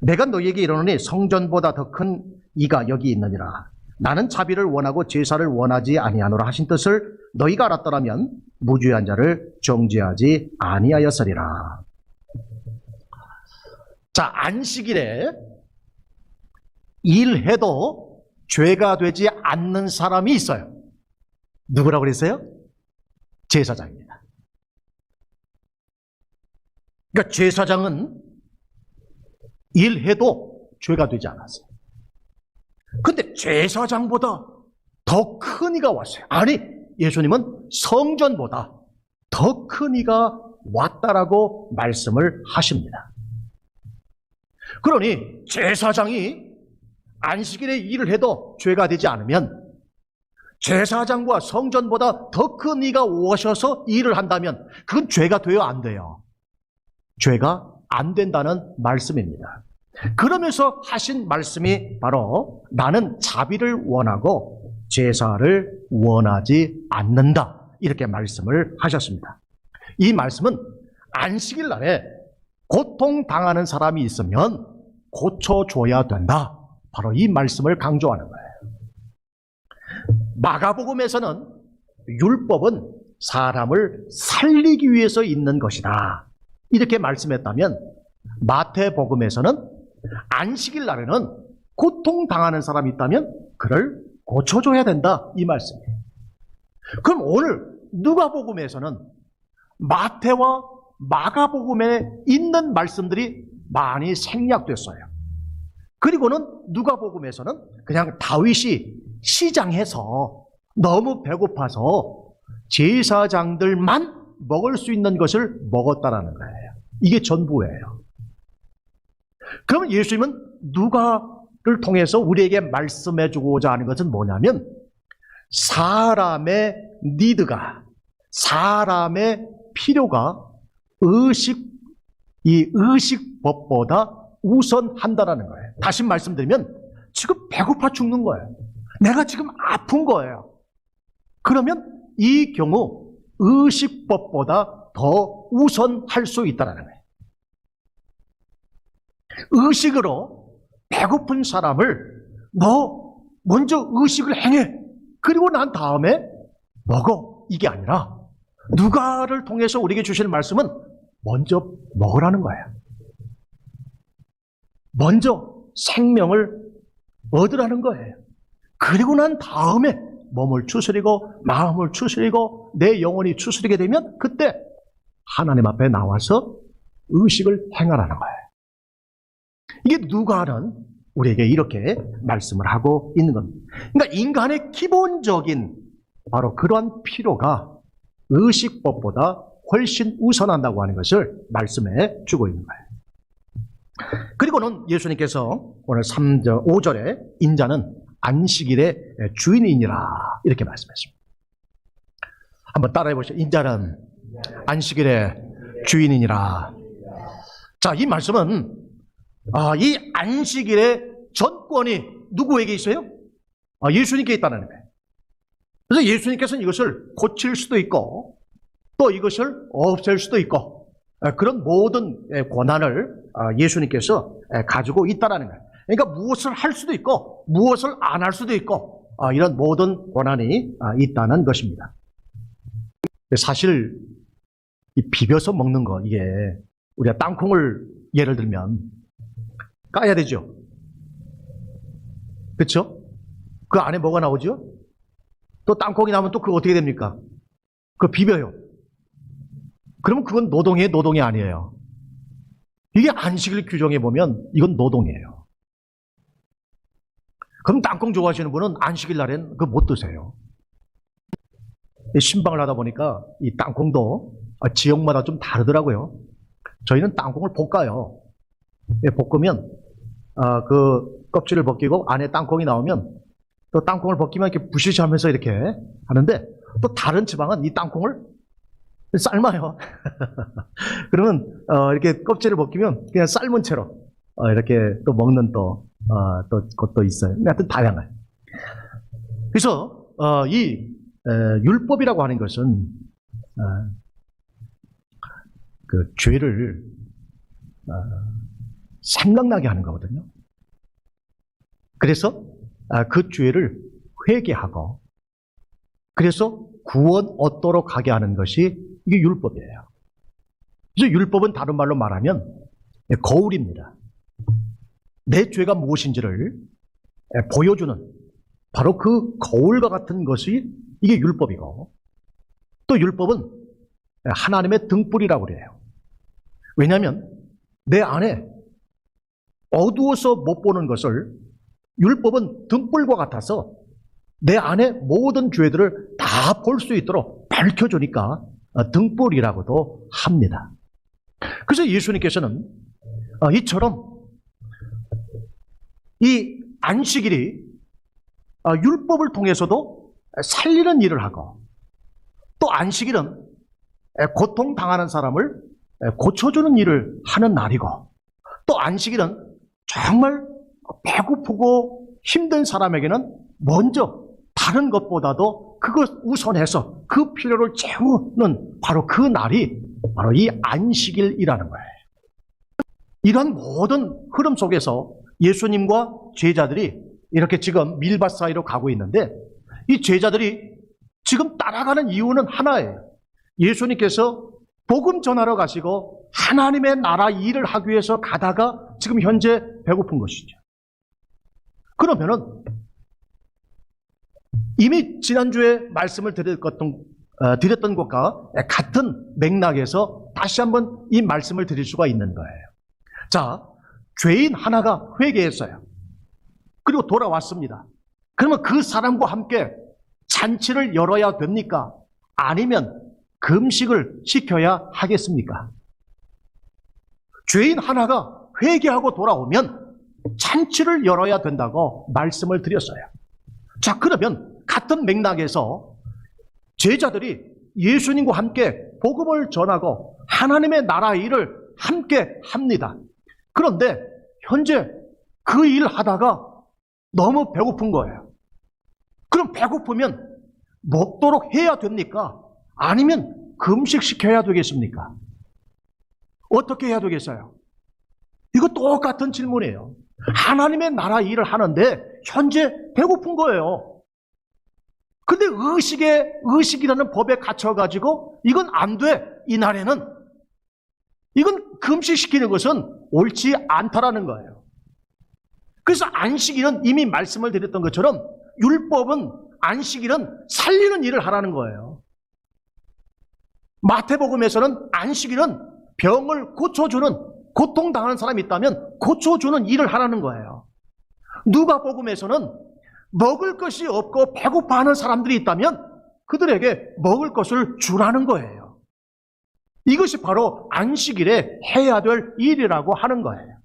[SPEAKER 1] 내가 너희에게 이르노니 성전보다 더 큰 이가 여기 있느니라. 나는 자비를 원하고 제사를 원하지 아니하노라 하신 뜻을 너희가 알았더라면 무죄한 자를 정죄하지 아니하였으리라. 자, 안식일에 일해도 죄가 되지 않는 사람이 있어요. 누구라고 그랬어요? 제사장입니다. 그러니까 제사장은 일해도 죄가 되지 않았어요. 근데 제사장보다 더 큰 이가 왔어요. 아니, 예수님은 성전보다 더 큰 이가 왔다라고 말씀을 하십니다. 그러니 제사장이 안식일에 일을 해도 죄가 되지 않으면, 제사장과 성전보다 더 큰 이가 오셔서 일을 한다면 그건 죄가 돼요, 안 돼요? 죄가 안 된다는 말씀입니다. 그러면서 하신 말씀이 바로 나는 자비를 원하고 제사를 원하지 않는다, 이렇게 말씀을 하셨습니다. 이 말씀은 안식일 날에 고통당하는 사람이 있으면 고쳐줘야 된다, 바로 이 말씀을 강조하는 거예요. 마가복음에서는 율법은 사람을 살리기 위해서 있는 것이다, 이렇게 말씀했다면, 마태복음에서는 안식일 날에는 고통당하는 사람이 있다면 그를 고쳐줘야 된다, 이 말씀이에요. 그럼 오늘 누가복음에서는 마태와 마가복음에 있는 말씀들이 많이 생략됐어요. 그리고는 누가복음에서는 그냥 다윗이 시장에서 너무 배고파서 제사장들만 먹을 수 있는 것을 먹었다라는 거예요. 이게 전부예요. 그러면 예수님은 누가를 통해서 우리에게 말씀해 주고자 하는 것은 뭐냐면, 사람의 니드가, 사람의 필요가 이 의식법보다 우선한다라는 거예요. 다시 말씀드리면 지금 배고파 죽는 거예요. 내가 지금 아픈 거예요. 그러면 이 경우 의식법보다 더 우선할 수 있다는 거예요. 의식으로 배고픈 사람을 너 먼저 의식을 행해, 그리고 난 다음에 먹어, 이게 아니라 누가를 통해서 우리에게 주시는 말씀은 먼저 먹으라는 거예요. 먼저 생명을 얻으라는 거예요. 그리고 난 다음에 몸을 추스리고 마음을 추스리고 내 영혼이 추스리게 되면 그때 하나님 앞에 나와서 의식을 행하라는 거예요. 이게 누가는 우리에게 이렇게 말씀을 하고 있는 겁니다. 그러니까 인간의 기본적인 바로 그러한 필요가 의식법보다 훨씬 우선한다고 하는 것을 말씀해 주고 있는 거예요. 그리고는 예수님께서 오늘 5절에 인자는 안식일의 주인이니라, 이렇게 말씀했습니다. 한번 따라해 보시죠. 인자는 안식일의 주인이니라. 자, 이 말씀은 이 안식일의 전권이 누구에게 있어요? 예수님께 있다는 거예요. 그래서 예수님께서는 이것을 고칠 수도 있고 또 이것을 없앨 수도 있고, 그런 모든 권한을 예수님께서 가지고 있다는 거예요. 그러니까 무엇을 할 수도 있고 무엇을 안 할 수도 있고, 이런 모든 권한이 있다는 것입니다. 사실 이 비벼서 먹는 거, 이게 우리가 땅콩을 예를 들면 까야 되죠. 그렇죠? 그 안에 뭐가 나오죠? 또 땅콩이 나오면 또 그거 어떻게 됩니까? 그거 비벼요. 그러면 그건 노동이에요, 노동이 아니에요? 이게 안식일 규정에 보면 이건 노동이에요. 그럼 땅콩 좋아하시는 분은 안식일 날엔 그거 못 드세요. 신방을 하다 보니까 이 땅콩도 지역마다 좀 다르더라고요. 저희는 땅콩을 볶아요. 볶으면 그 껍질을 벗기고 안에 땅콩이 나오면 또 땅콩을 벗기면 이렇게 부시시하면서 이렇게 하는데, 또 다른 지방은 이 땅콩을 삶아요. 그러면 이렇게 껍질을 벗기면 그냥 삶은 채로 이렇게 또 먹는 또 것도 있어요. 하여튼 다양해요. 그래서 이 율법이라고 하는 것은 그 죄를 생각나게 하는 거거든요. 그래서 그 죄를 회개하고 그래서 구원 얻도록 하게 하는 것이 이게 율법이에요. 그래서 율법은 다른 말로 말하면 거울입니다. 내 죄가 무엇인지를 보여주는 바로 그 거울과 같은 것이 이게 율법이고, 또 율법은 하나님의 등불이라고 그래요. 왜냐하면 내 안에 어두워서 못 보는 것을 율법은 등불과 같아서 내 안에 모든 죄들을 다 볼 수 있도록 밝혀주니까 등불이라고도 합니다. 그래서 예수님께서는 이처럼 이 안식일이 율법을 통해서도 살리는 일을 하고, 또 안식일은 고통당하는 사람을 고쳐주는 일을 하는 날이고, 또 안식일은 정말 배고프고 힘든 사람에게는 먼저 다른 것보다도 그것 우선해서 그 필요를 채우는 바로 그 날이 바로 이 안식일이라는 거예요. 이런 모든 흐름 속에서 예수님과 제자들이 이렇게 지금 밀밭 사이로 가고 있는데, 이 제자들이 지금 따라가는 이유는 하나예요. 예수님께서 복음 전하러 가시고 하나님의 나라 일을 하기 위해서 가다가 지금 현재 배고픈 것이죠. 그러면은 이미 지난주에 말씀을 드렸던 것과 같은 맥락에서 다시 한번 이 말씀을 드릴 수가 있는 거예요. 자, 죄인 하나가 회개했어요. 그리고 돌아왔습니다. 그러면 그 사람과 함께 잔치를 열어야 됩니까? 아니면 금식을 시켜야 하겠습니까? 죄인 하나가 회개하고 돌아오면 잔치를 열어야 된다고 말씀을 드렸어요. 자, 그러면 같은 맥락에서 제자들이 예수님과 함께 복음을 전하고 하나님의 나라 일을 함께 합니다. 그런데 현재 그 일 하다가 너무 배고픈 거예요. 그럼 배고프면 먹도록 해야 됩니까? 아니면 금식시켜야 되겠습니까? 어떻게 해야 되겠어요? 이거 똑같은 질문이에요. 하나님의 나라 일을 하는데 현재 배고픈 거예요. 근데 의식이라는 법에 갇혀가지고 이건 안 돼. 이날에는 이건 금식시키는 것은 옳지 않다라는 거예요. 그래서 안식일은 이미 말씀을 드렸던 것처럼 율법은 안식일은 살리는 일을 하라는 거예요. 마태복음에서는 안식일은 병을 고쳐주는, 고통당하는 사람이 있다면 고쳐주는 일을 하라는 거예요. 누가복음에서는 먹을 것이 없고 배고파하는 사람들이 있다면 그들에게 먹을 것을 주라는 거예요. 이것이 바로 안식일에 해야 될 일이라고 하는 거예요.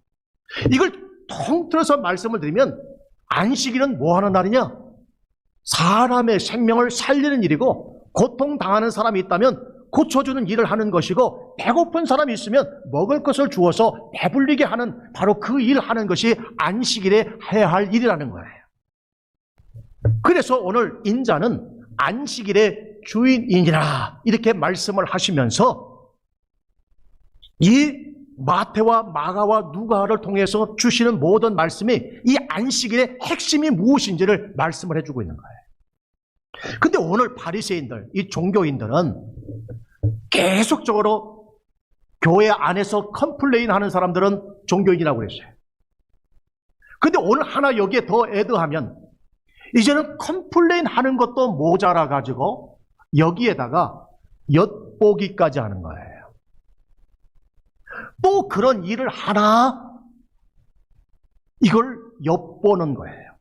[SPEAKER 1] 이걸 통틀어서 말씀을 드리면 안식일은 뭐 하는 날이냐? 사람의 생명을 살리는 일이고, 고통당하는 사람이 있다면 고쳐주는 일을 하는 것이고, 배고픈 사람이 있으면 먹을 것을 주어서 배불리게 하는 바로 그 일을 하는 것이 안식일에 해야 할 일이라는 거예요. 그래서 오늘 인자는 안식일의 주인이니라 이렇게 말씀을 하시면서 이 마태와 마가와 누가를 통해서 주시는 모든 말씀이 이 안식일의 핵심이 무엇인지를 말씀을 해주고 있는 거예요. 근데 오늘 바리새인들, 이 종교인들은 계속적으로 교회 안에서 컴플레인 하는 사람들은 종교인이라고 그랬어요. 근데 오늘 하나 여기에 더 애드하면 이제는 컴플레인 하는 것도 모자라 가지고 여기에다가 엿보기까지 하는 거예요. 또 그런 일을 하나? 이걸 엿보는 거예요.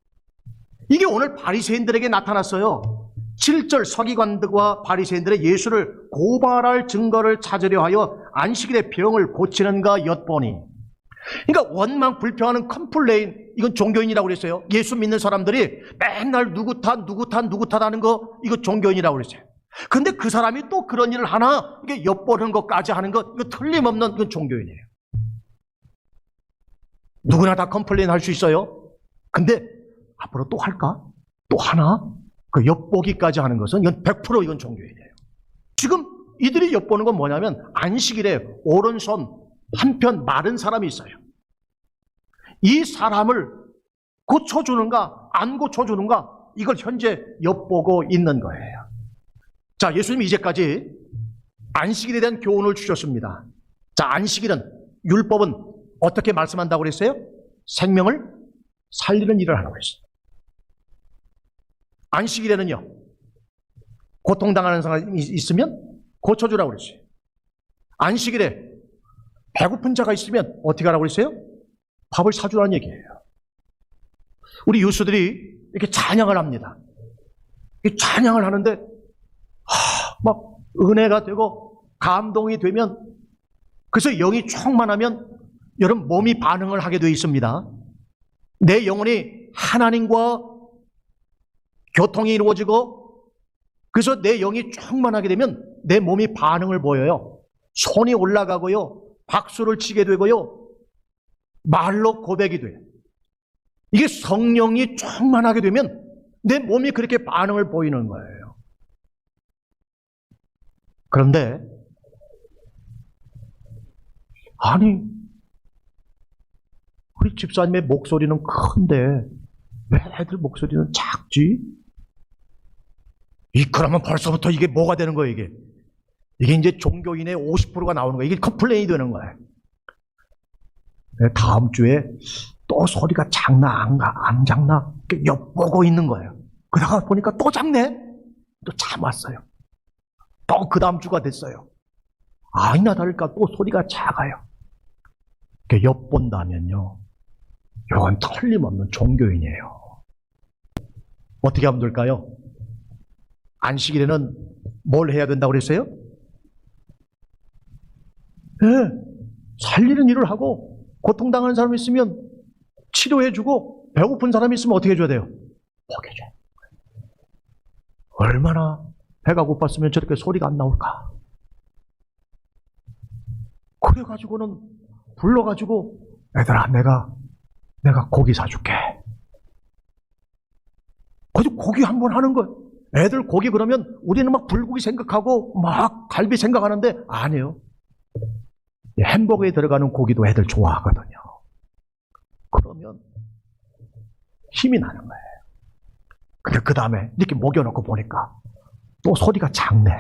[SPEAKER 1] 이게 오늘 바리새인들에게 나타났어요. 7절 서기관들과 바리새인들의 예수를 고발할 증거를 찾으려 하여 안식일에 병을 고치는가 엿보니. 그러니까 원망 불평하는 컴플레인, 이건 종교인이라고 그랬어요. 예수 믿는 사람들이 맨날 누구 탓하는 거, 이거 종교인이라고 그랬어요. 근데 그 사람이 또 그런 일을 하나, 이게 엿보는 것까지 하는 것, 이거 틀림없는 이건 종교인이에요. 누구나 다 컴플레인 할 수 있어요. 근데 앞으로 또 할까? 또 하나? 그 엿보기까지 하는 것은 이건 100% 이건 종교인이에요. 지금 이들이 엿보는 건 뭐냐면 안식일에 오른손 한편 마른 사람이 있어요. 이 사람을 고쳐주는가 안 고쳐주는가 이걸 현재 엿보고 있는 거예요. 자, 예수님이 이제까지 안식일에 대한 교훈을 주셨습니다. 자, 안식일은, 율법은 어떻게 말씀한다고 그랬어요? 생명을 살리는 일을 하라고 했어요. 안식일에는요, 고통당하는 사람이 있으면 고쳐주라고 그랬어요. 안식일에 배고픈 자가 있으면 어떻게 하라고 그랬어요? 밥을 사주라는 얘기예요. 우리 유수들이 이렇게 찬양을 합니다. 이 찬양을 하는데 막 은혜가 되고 감동이 되면, 그래서 영이 충만하면 여러분 몸이 반응을 하게 되어 있습니다. 내 영혼이 하나님과 교통이 이루어지고, 그래서 내 영이 충만하게 되면 내 몸이 반응을 보여요. 손이 올라가고요, 박수를 치게 되고요, 말로 고백이 돼요. 이게 성령이 충만하게 되면 내 몸이 그렇게 반응을 보이는 거예요. 그런데 아니, 우리 집사님의 목소리는 큰데 왜 애들 목소리는 작지? 그러면 벌써부터 이게 뭐가 되는 거예요, 이게? 이게 이제 종교인의 50%가 나오는 거예요. 이게 컴플레인이 되는 거예요. 다음 주에 또 소리가 작나 안 작나 엿보고 있는 거예요. 그러다가 보니까 또 작네? 또 참았어요. 또 그 다음 주가 됐어요. 아니나 다를까 또 소리가 작아요. 엿본다면요, 이건 틀림없는 종교인이에요. 어떻게 하면 될까요? 안식일에는 뭘 해야 된다고 그랬어요? 네, 살리는 일을 하고, 고통당하는 사람이 있으면 치료해주고, 배고픈 사람이 있으면 어떻게 해줘야 돼요? 먹여줘요. 얼마나 배가 고팠으면 저렇게 소리가 안 나올까? 그래가지고는 불러가지고, 애들아, 내가 고기 사줄게. 고기 한 번 하는 거예요. 애들 고기 그러면 우리는 막 불고기 생각하고 막 갈비 생각하는데 아니에요. 햄버거에 들어가는 고기도 애들 좋아하거든요. 그러면 힘이 나는 거예요. 근데 그 다음에 이렇게 먹여놓고 보니까 또 소리가 작네.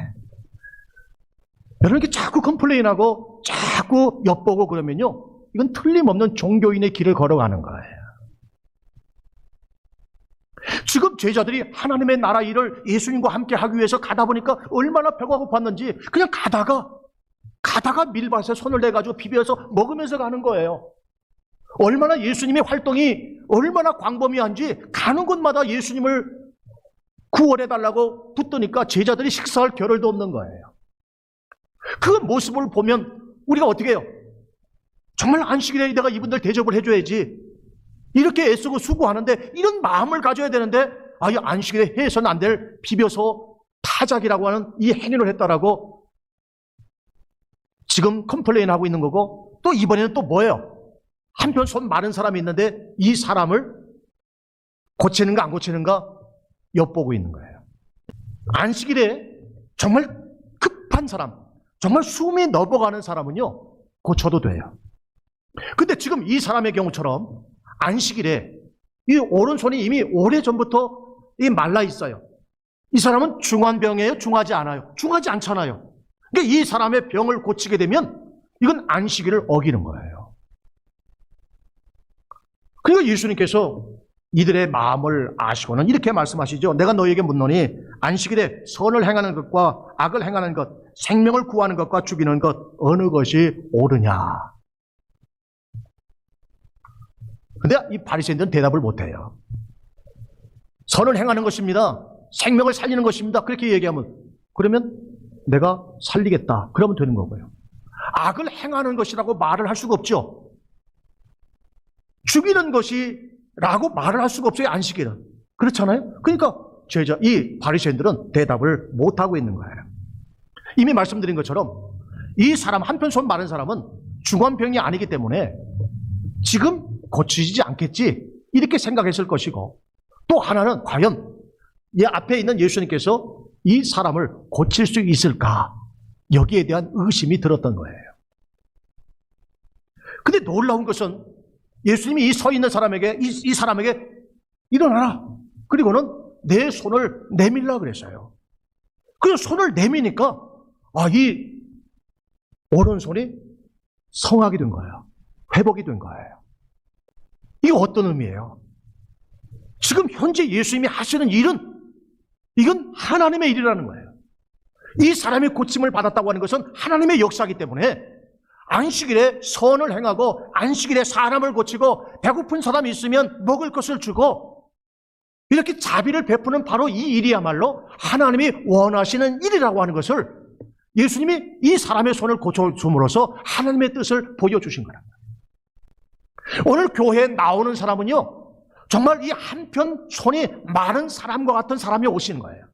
[SPEAKER 1] 여러분, 이렇게 자꾸 컴플레인하고 자꾸 엿보고 그러면요, 이건 틀림없는 종교인의 길을 걸어가는 거예요. 지금 제자들이 하나님의 나라 일을 예수님과 함께 하기 위해서 가다 보니까 얼마나 배가 고팠는지 그냥 가다가 밀밭에 손을 대가지고 비벼서 먹으면서 가는 거예요. 얼마나 예수님의 활동이 얼마나 광범위한지 가는 곳마다 예수님을 구원해달라고 붙드니까 제자들이 식사할 겨를도 없는 거예요. 그 모습을 보면 우리가 어떻게 해요? 정말 안식일에 내가 이분들 대접을 해줘야지, 이렇게 애쓰고 수고하는데 이런 마음을 가져야 되는데, 이 안식일에 해서는 안 될 비벼서 타작이라고 하는 이 행위를 했다라고 지금 컴플레인하고 있는 거고, 또 이번에는 또 뭐예요? 한편 손 마른 사람이 있는데 이 사람을 고치는가 안 고치는가 엿보고 있는 거예요. 안식일에 정말 급한 사람, 정말 숨이 넘어가는 사람은요, 고쳐도 돼요. 근데 지금 이 사람의 경우처럼 안식일에 이 오른손이 이미 오래전부터 말라 있어요. 이 사람은 중한 병이에요? 중하지 않아요? 중하지 않잖아요. 그러니까 이 사람의 병을 고치게 되면 이건 안식일을 어기는 거예요. 그러니까 예수님께서 이들의 마음을 아시고는 이렇게 말씀하시죠. 내가 너희에게 묻노니 안식일에 선을 행하는 것과 악을 행하는 것, 생명을 구하는 것과 죽이는 것, 어느 것이 옳으냐? 근데 이 바리새인들은 대답을 못해요. 선을 행하는 것입니다. 생명을 살리는 것입니다. 그렇게 얘기하면, 그러면 내가 살리겠다, 그러면 되는 거고요. 악을 행하는 것이라고 말을 할 수가 없죠. 죽이는 것이라고 말을 할 수가 없어요, 안식일은. 그렇잖아요. 그러니까 이 바리새인들은 대답을 못하고 있는 거예요. 이미 말씀드린 것처럼 이 사람, 한편 손 마른 사람은 중환병이 아니기 때문에 지금 고치지 않겠지, 이렇게 생각했을 것이고, 또 하나는 과연 이 앞에 있는 예수님께서 이 사람을 고칠 수 있을까, 여기에 대한 의심이 들었던 거예요. 근데 놀라운 것은 예수님이 이 서 있는 사람에게, 이 사람에게 일어나라, 그리고는 내 손을 내밀라 그랬어요. 그래서 손을 내미니까 이 오른손이 성하게 된 거예요. 회복이 된 거예요. 이게 어떤 의미예요? 지금 현재 예수님이 하시는 일은 이건 하나님의 일이라는 거예요. 이 사람이 고침을 받았다고 하는 것은 하나님의 역사이기 때문에 안식일에 선을 행하고 안식일에 사람을 고치고 배고픈 사람이 있으면 먹을 것을 주고 이렇게 자비를 베푸는 바로 이 일이야말로 하나님이 원하시는 일이라고 하는 것을 예수님이 이 사람의 손을 고쳐줌으로써 하나님의 뜻을 보여주신 거랍니다. 오늘 교회에 나오는 사람은요, 정말 이 한편 손이 마른 사람과 같은 사람이 오시는 거예요.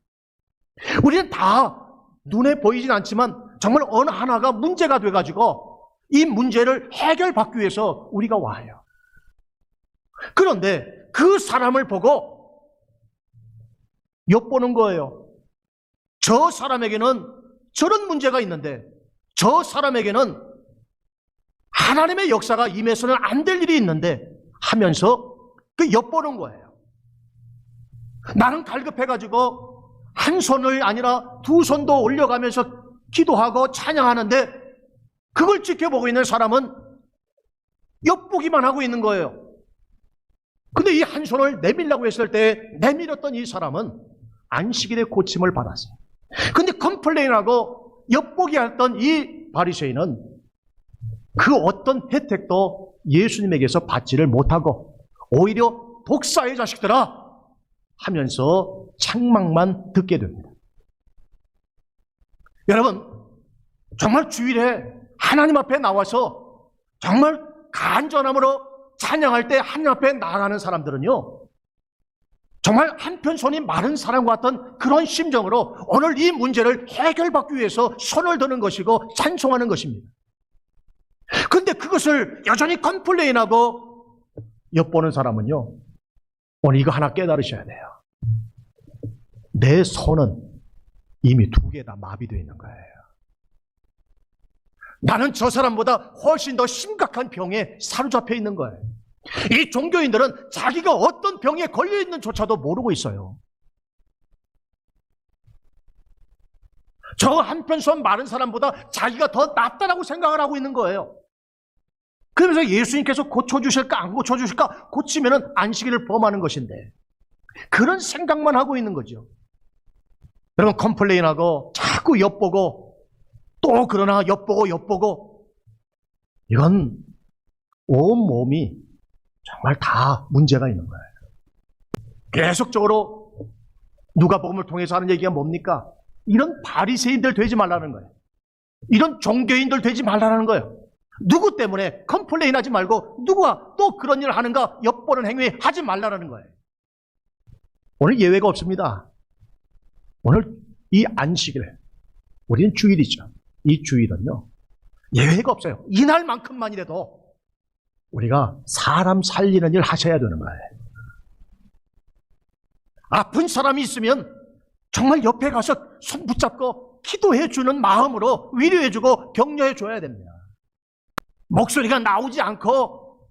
[SPEAKER 1] 우리는 다 눈에 보이진 않지만 정말 어느 하나가 문제가 돼가지고 이 문제를 해결받기 위해서 우리가 와요. 그런데 그 사람을 보고 엿보는 거예요. 저 사람에게는 저런 문제가 있는데 저 사람에게는 하나님의 역사가 임해서는 안 될 일이 있는데 하면서 그 엿보는 거예요. 나는 갈급해가지고 한 손을 아니라 두 손도 올려가면서 기도하고 찬양하는데 그걸 지켜보고 있는 사람은 엿보기만 하고 있는 거예요. 근데 이 한 손을 내밀라고 했을 때 내밀었던 이 사람은 안식일에 고침을 받았어요. 근데 컴플레인하고 엿보기 했던 이 바리새인은 그 어떤 혜택도 예수님에게서 받지를 못하고 오히려 독사의 자식들아 하면서 책망만 듣게 됩니다. 여러분, 정말 주일에 하나님 앞에 나와서 정말 간절함으로 찬양할 때 하나님 앞에 나아가는 사람들은요, 정말 한편 손이 마른 사람과 같은 그런 심정으로 오늘 이 문제를 해결받기 위해서 손을 드는 것이고 찬송하는 것입니다. 근데 그것을 여전히 컴플레인하고 엿보는 사람은요, 오늘 이거 하나 깨달으셔야 돼요. 내 손은 이미 두 개 다 마비되어 있는 거예요. 나는 저 사람보다 훨씬 더 심각한 병에 사로잡혀 있는 거예요. 이 종교인들은 자기가 어떤 병에 걸려 있는 조차도 모르고 있어요. 저 한편 손 마른 사람보다 자기가 더 낫다라고 생각을 하고 있는 거예요. 그러면서 예수님께서 고쳐주실까 안 고쳐주실까, 고치면은 안식일을 범하는 것인데 그런 생각만 하고 있는 거죠. 여러분, 컴플레인하고 자꾸 엿보고 또 그러나 엿보고 이건 온 몸이 정말 다 문제가 있는 거예요. 계속적으로 누가복음을 통해서 하는 얘기가 뭡니까? 이런 바리새인들 되지 말라는 거예요. 이런 종교인들 되지 말라는 거예요. 누구 때문에 컴플레인 하지 말고 누구가 또 그런 일을 하는가 엿보는 행위 하지 말라는 거예요. 오늘 예외가 없습니다. 오늘 이 안식일, 우리는 주일이죠. 이 주일은요, 예외가 없어요. 이날만큼만이라도 우리가 사람 살리는 일 하셔야 되는 거예요. 아픈 사람이 있으면 정말 옆에 가서 손 붙잡고 기도해 주는 마음으로 위로해 주고 격려해 줘야 됩니다. 목소리가 나오지 않고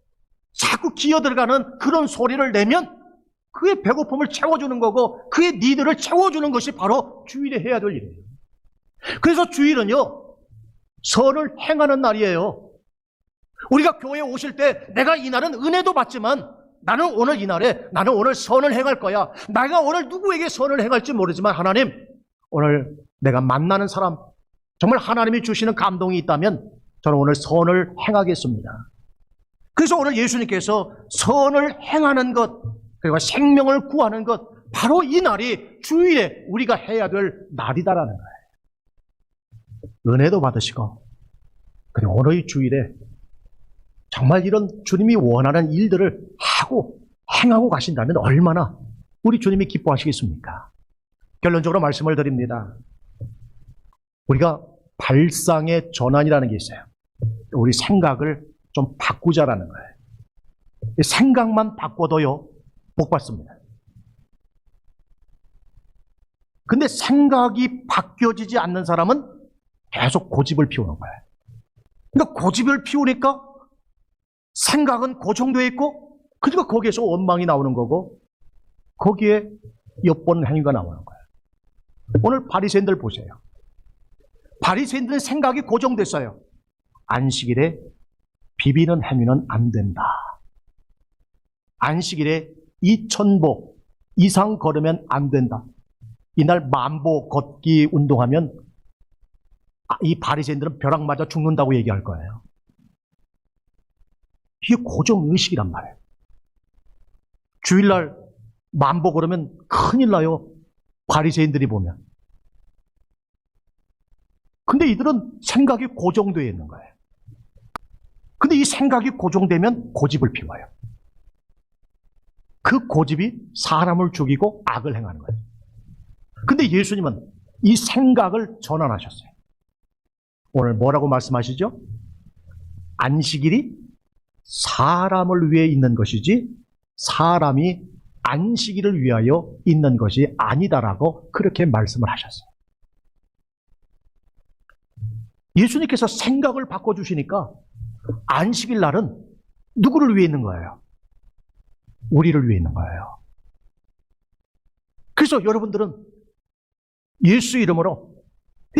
[SPEAKER 1] 자꾸 기어들어가는 그런 소리를 내면 그의 배고픔을 채워주는 거고 그의 니들을 채워주는 것이 바로 주일에 해야 될 일이에요. 그래서 주일은요, 선을 행하는 날이에요. 우리가 교회에 오실 때 내가 이날은 은혜도 받지만 나는 오늘 이날에 나는 오늘 선을 행할 거야. 내가 오늘 누구에게 선을 행할지 모르지만 하나님, 오늘 내가 만나는 사람 정말 하나님이 주시는 감동이 있다면 저는 오늘 선을 행하겠습니다. 그래서 오늘 예수님께서 선을 행하는 것, 그리고 생명을 구하는 것, 바로 이 날이 주일에 우리가 해야 될 날이다라는 거예요. 은혜도 받으시고, 그리고 오늘 이 주일에 정말 이런 주님이 원하는 일들을 하고 행하고 가신다면 얼마나 우리 주님이 기뻐하시겠습니까? 결론적으로 말씀을 드립니다. 우리가 발상의 전환이라는 게 있어요. 우리 생각을 좀 바꾸자라는 거예요. 생각만 바꿔도요, 복 받습니다. 근데 생각이 바뀌어지지 않는 사람은 계속 고집을 피우는 거예요. 그러니까 고집을 피우니까 생각은 고정되어 있고, 그러니까 거기에서 원망이 나오는 거고, 거기에 엿보는 행위가 나오는 거예요. 오늘 바리새인들 보세요. 바리새인들은 생각이 고정됐어요. 안식일에 비비는 행위는 안 된다. 안식일에 2000보 이상 걸으면 안 된다. 이날 만보 걷기 운동하면 이 바리새인들은 벼락 맞아 죽는다고 얘기할 거예요. 이게 고정의식이란 말이에요. 주일날 만보 그러면 큰일 나요. 바리새인들이 보면. 근데 이들은 생각이 고정되어 있는 거예요. 근데 이 생각이 고정되면 고집을 피워요. 그 고집이 사람을 죽이고 악을 행하는 거예요. 근데 예수님은 이 생각을 전환하셨어요. 오늘 뭐라고 말씀하시죠? 안식일이 사람을 위해 있는 것이지 사람이 안식일을 위하여 있는 것이 아니다라고 그렇게 말씀을 하셨어요. 예수님께서 생각을 바꿔주시니까 안식일 날은 누구를 위해 있는 거예요? 우리를 위해 있는 거예요. 그래서 여러분들은 예수 이름으로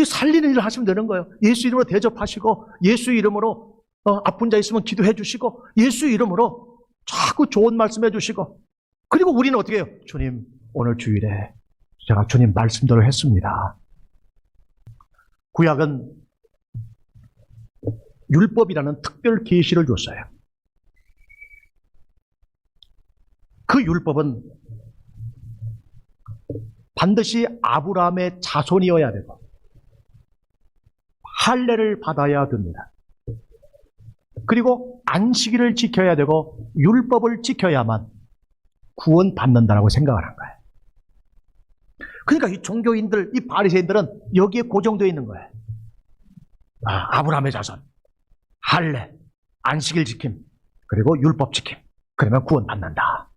[SPEAKER 1] 살리는 일을 하시면 되는 거예요. 예수 이름으로 대접하시고 예수 이름으로 아픈 자 있으면 기도해 주시고 예수 이름으로 자꾸 좋은 말씀 해주시고 그리고 우리는 어떻게 해요? 주님 오늘 주일에 제가 주님 말씀대로 했습니다. 구약은 율법이라는 특별 계시를 줬어요. 그 율법은 반드시 아브라함의 자손이어야 되고 할례를 받아야 됩니다. 그리고 안식일을 지켜야 되고 율법을 지켜야만 구원받는다라고 생각을 한 거예요. 그러니까 이 종교인들, 이 바리새인들은 여기에 고정되어 있는 거예요. 아브라함의 자손, 할례, 안식일 지킴, 그리고 율법 지킴. 그러면 구원받는다.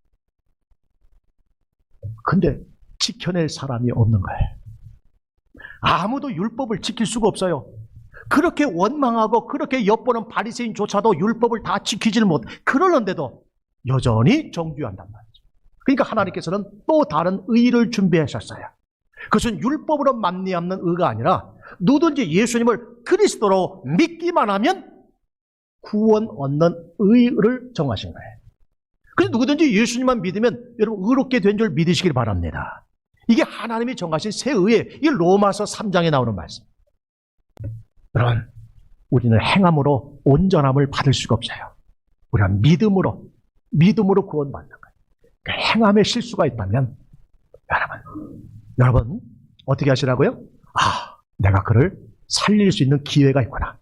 [SPEAKER 1] 근데 지켜낼 사람이 없는 거예요. 아무도 율법을 지킬 수가 없어요. 그렇게 원망하고 그렇게 엿보는 바리새인조차도 율법을 다 지키지를 못, 그러는데도 여전히 정죄한단 말이죠. 그러니까 하나님께서는 또 다른 의를 준비하셨어요. 그것은 율법으로 말미암는 의가 아니라 누구든지 예수님을 그리스도로 믿기만 하면 구원 얻는 의를 정하신 거예요. 그래서 누구든지 예수님만 믿으면 여러분 의롭게 된 줄 믿으시길 바랍니다. 이게 하나님이 정하신 새 의예요. 이게 로마서 3장에 나오는 말씀. 여러분, 우리는 행함으로 온전함을 받을 수가 없어요. 우리가 믿음으로 구원받는 거예요. 그러니까 행함에 실수가 있다면 여러분 어떻게 하시라고요? 내가 그를 살릴 수 있는 기회가 있구나.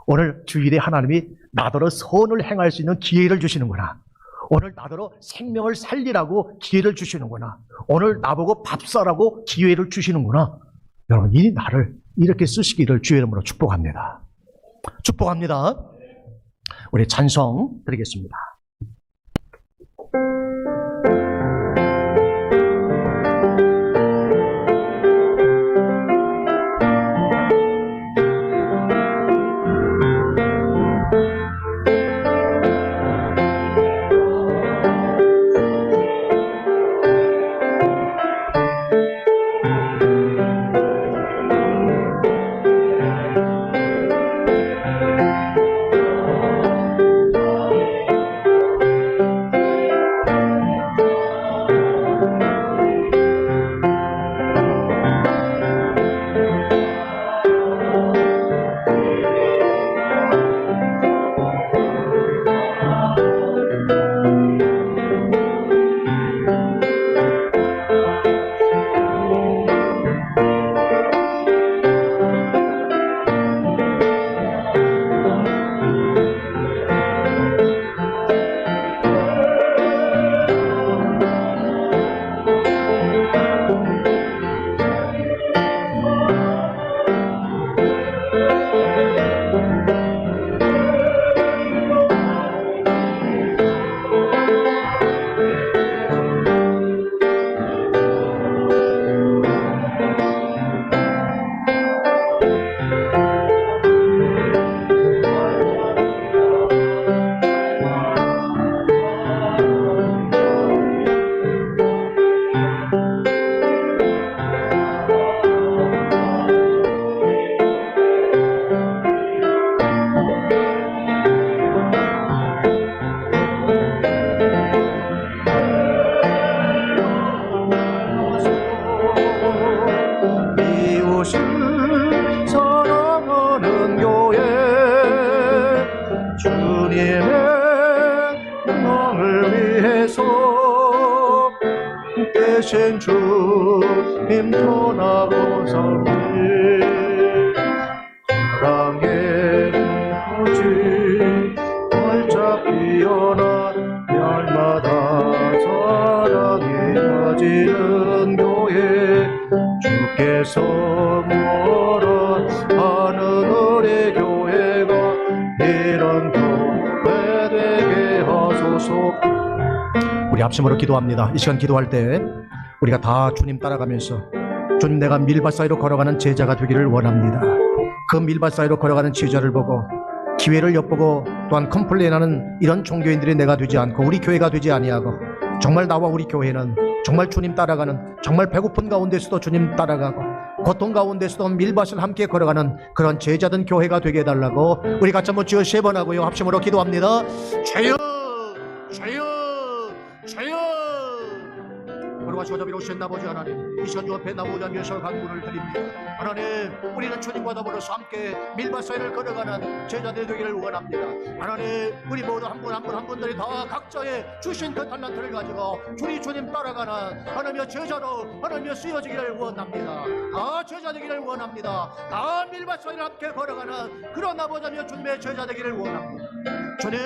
[SPEAKER 1] 오늘 주일에 하나님이 나더러 선을 행할 수 있는 기회를 주시는구나. 오늘 나더러 생명을 살리라고 기회를 주시는구나. 오늘 나보고 밥 사라고 기회를 주시는구나. 여러분, 이 나를 이렇게 쓰시기를 주의 이름으로 축복합니다. 축복합니다. 우리 찬송 드리겠습니다. 대신 주님 떠나보사오니 사랑의 꽃이 활짝 피어난 날마다 사랑이 가지는 교회 주께서 뭐라 하는 우리 교회가 이런 교회 되게 하소서. 우리 합심으로 기도합니다. 이 시간 기도할 때 우리가 다 주님 따라가면서 주님, 내가 밀밭 사이로 걸어가는 제자가 되기를 원합니다. 그 밀밭 사이로 걸어가는 제자를 보고 기회를 엿보고 또한 컴플레인하는 이런 종교인들이 내가 되지 않고 우리 교회가 되지 아니하고 정말 나와 우리 교회는 정말 주님 따라가는, 정말 배고픈 가운데서도 주님 따라가고 고통 가운데서도 밀밭을 함께 걸어가는 그런 제자된 교회가 되게 해달라고 우리 같이 한번 주여 3번 하고요, 합심으로 기도합니다. 주여 주여 주여. 걸어가시고 자비로 오신 아버지 하나님, 이 시간 주 앞에 나오자면서 간구를 드립니다. 하나님, 우리는 주님과 더불어서 함께 밀밭 사이를 걸어가는 제자들 되기를 원합니다. 하나님, 우리 모두 한 분 한 분 한 분들이 다 각자의 주신 그 talent를 가지고 주님 따라가는 하나님의 제자로 하나님의 쓰여지기를 원합니다. 다 제자 되기를 원합니다. 다 밀밭 사이를 함께 걸어가는 그런 아버지며 주님의 제자 되기를 원합니다. 주님,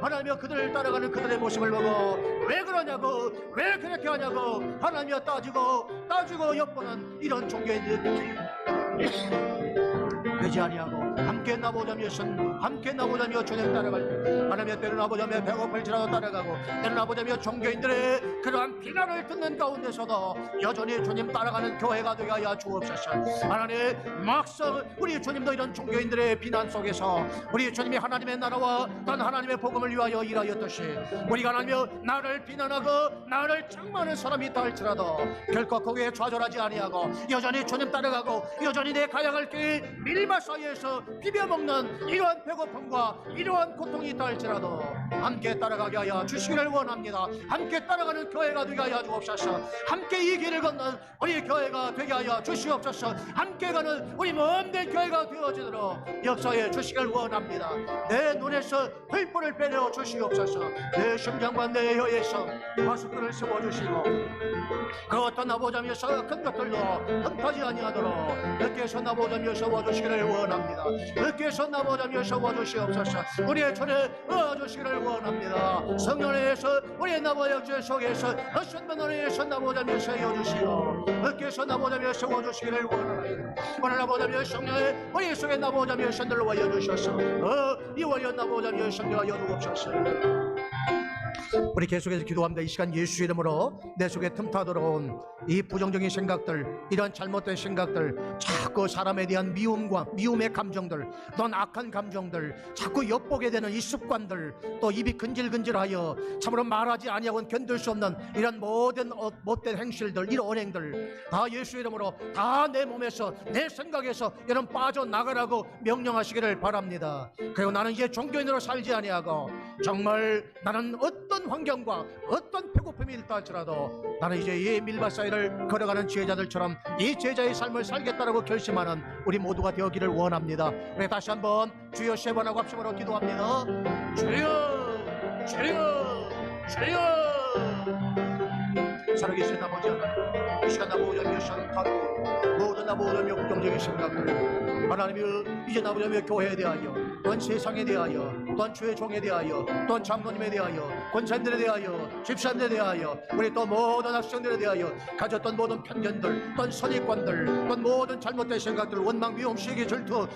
[SPEAKER 1] 하나님여 그들을 따라가는 그들의 모습을 보고 왜 그러냐고, 왜 그렇게 하냐고 하나님여 따지고 엿보는 이런 종교인들 되지 아니하고 함께 나보자며 주님 따라갈 때 하나님의 때는 아버지며 배고플지라도 따라가고 때는 아버지며 종교인들의 그러한 비난을 듣는 가운데서도 여전히 주님 따라가는 교회가 되게 하여 주옵소서. 하나님, 막상 우리 주님도 이런 종교인들의 비난 속에서 우리 주님이 하나님의 나라와 단 하나님의 복음을 위하여 일하였듯이 우리가 하나님여 나를 비난하고 나를 책망하는 사람이 있다 할지라도 결코 거기에 좌절하지 아니하고 여전히 주님 따라가고 여전히 내 가양할 길 밀밭 사이에서 비벼먹는 이러한 배고픔과 이러한 고통이 있다 할지라도 함께 따라가게 하여 주시기를 원합니다. 함께 따라가는 교회가 되게 하여 주옵소서. 함께 이 길을 걷는 우리 교회가 되게 하여 주시옵소서. 함께 가는 우리 몸된 교회가 되어지도록 역사해 주시기를 원합니다. 내 눈에서 불불을 빼내어 주시옵소서. 내 심장과 내 혀에서 마스크를 세워주시고 그 어떤 아버지면서 큰 것들도 흠타지 아니하도록 주께서 나보자며 세워주시기를 원합니다. 주께서 나보자며 세워주시옵소서. 우리의 전에 주시기를 원합니다. 성령에서 우리의 나보자 주 속에서 어선만원에서 나보자며 세워주시고 주께서 나보자며 세워주시기를 원합니다. 오늘 나보자며 성령의 우리 속에 나보자며 선들로 와여주셔서 이와여 나보자며 성령하여 주옵소서. 우리 계속해서 기도합니다. 이 시간 예수 이름으로 내 속에 틈타 들어온 이 부정적인 생각들, 이런 잘못된 생각들, 자꾸 사람에 대한 미움의 감정들, 넌 악한 감정들, 자꾸 엿보게 되는 이 습관들, 또 입이 근질근질하여 참으로 말하지 아니하고는 견딜 수 없는 이런 모든 못된 행실들, 이런 언행들 다 예수 이름으로 다 내 몸에서, 내 생각에서 여러분 빠져나가라고 명령하시기를 바랍니다. 그리고 나는 이제 종교인으로 살지 아니하고 정말 나는 어떤 환경과 어떤 배고픔이 있다 할지라도 나는 이제 이 밀밭 사이를 걸어가는 제자들처럼 이 제자의 삶을 살겠다라고 결심하는 우리 모두가 되었기를 원합니다. 우리 다시 한번 주여 3번 하고 합심으로 기도합니다. 주여 주여 주여. 살아계신 아버지 하나님, 이 시간 나보자며 생각하고 모든 나보자며 부정적인 생각들 하나님이 이제 나보자며 교회에 대하여 또한 세상에 대하여 또한 주의 종에 대하여 또한 장로님에 대하여 권사님들에 대하여 집사님들에 대하여 우리 또 모든 학생들에 대하여 가졌던 모든 편견들 또한 선입관들 또한 모든 잘못된 생각들 원망 미움 시기 질투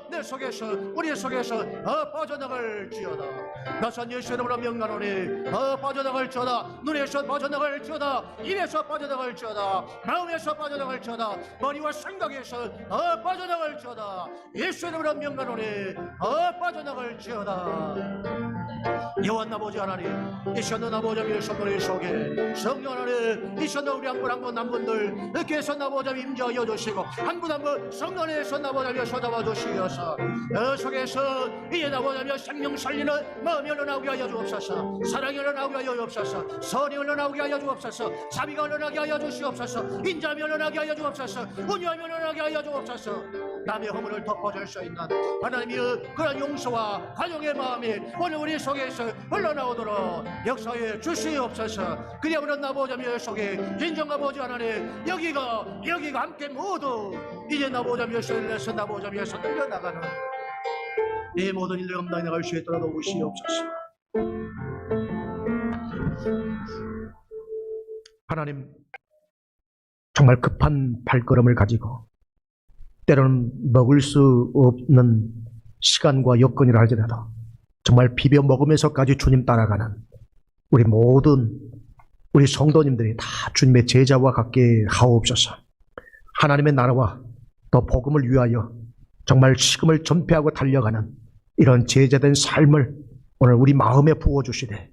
[SPEAKER 1] 내 속에서 우리 속에서 빠져나갈지어다. 나선 예수 이름으로 명하노니 빠져나갈지어다. 눈에서 빠져나갈지어다. 입에서 빠져나갈지어다. 마음에서 빠져나갈지어다. 머리와 생각에서 빠져나갈지어다. 예수 이름으로 명하노니 빠져나갈지어다. 여호와 아버지 하나님, 이 시간 아버지의 선물의 속에 성령 하나님, 이 시간 우리 한 분 한 분 한 분들 이렇게서 아버지 임재하여 주시고 한 분 한 분 성령에서 아버지 쳐다봐 주시어서 속에서 이제 아버지 생명 살리는 마음이 흘러나오게 하여 주옵소서. 사랑이 흘러나오게 하여 주옵소서. 선이 흘러나오게 하여 주옵소서. 자비가 흘러나게 하여 주시옵소서. 인자함이 흘러나게 하여 주옵소서. 온유함이 흘러나게 하여 주옵소서. 남의 허물을 덮어줄 수 있는 하나님의 그런 용서와 관용의 마음이 오늘 우리 속에서 흘러나오도록 역사에 주시옵소서. 그리하면 아버지 하나님 속에 인정 아버지 하나님 여기가 함께 모두 이제 아버지 하나님 속에서 아버지 하나님 속에 흘러나가는 이 모든 일들 감당해 나갈 수 있도록 도우시옵소서. 하나님, 정말 급한 발걸음을 가지고 때로는 먹을 수 없는 시간과 여건이라 할지라도 정말 비벼 먹으면서까지 주님 따라가는 우리 모든 우리 성도님들이 다 주님의 제자와 같게 하옵소서. 하나님의 나라와 또 복음을 위하여 정말 식음을 전폐하고 달려가는 이런 제자된 삶을 오늘 우리 마음에 부어주시되,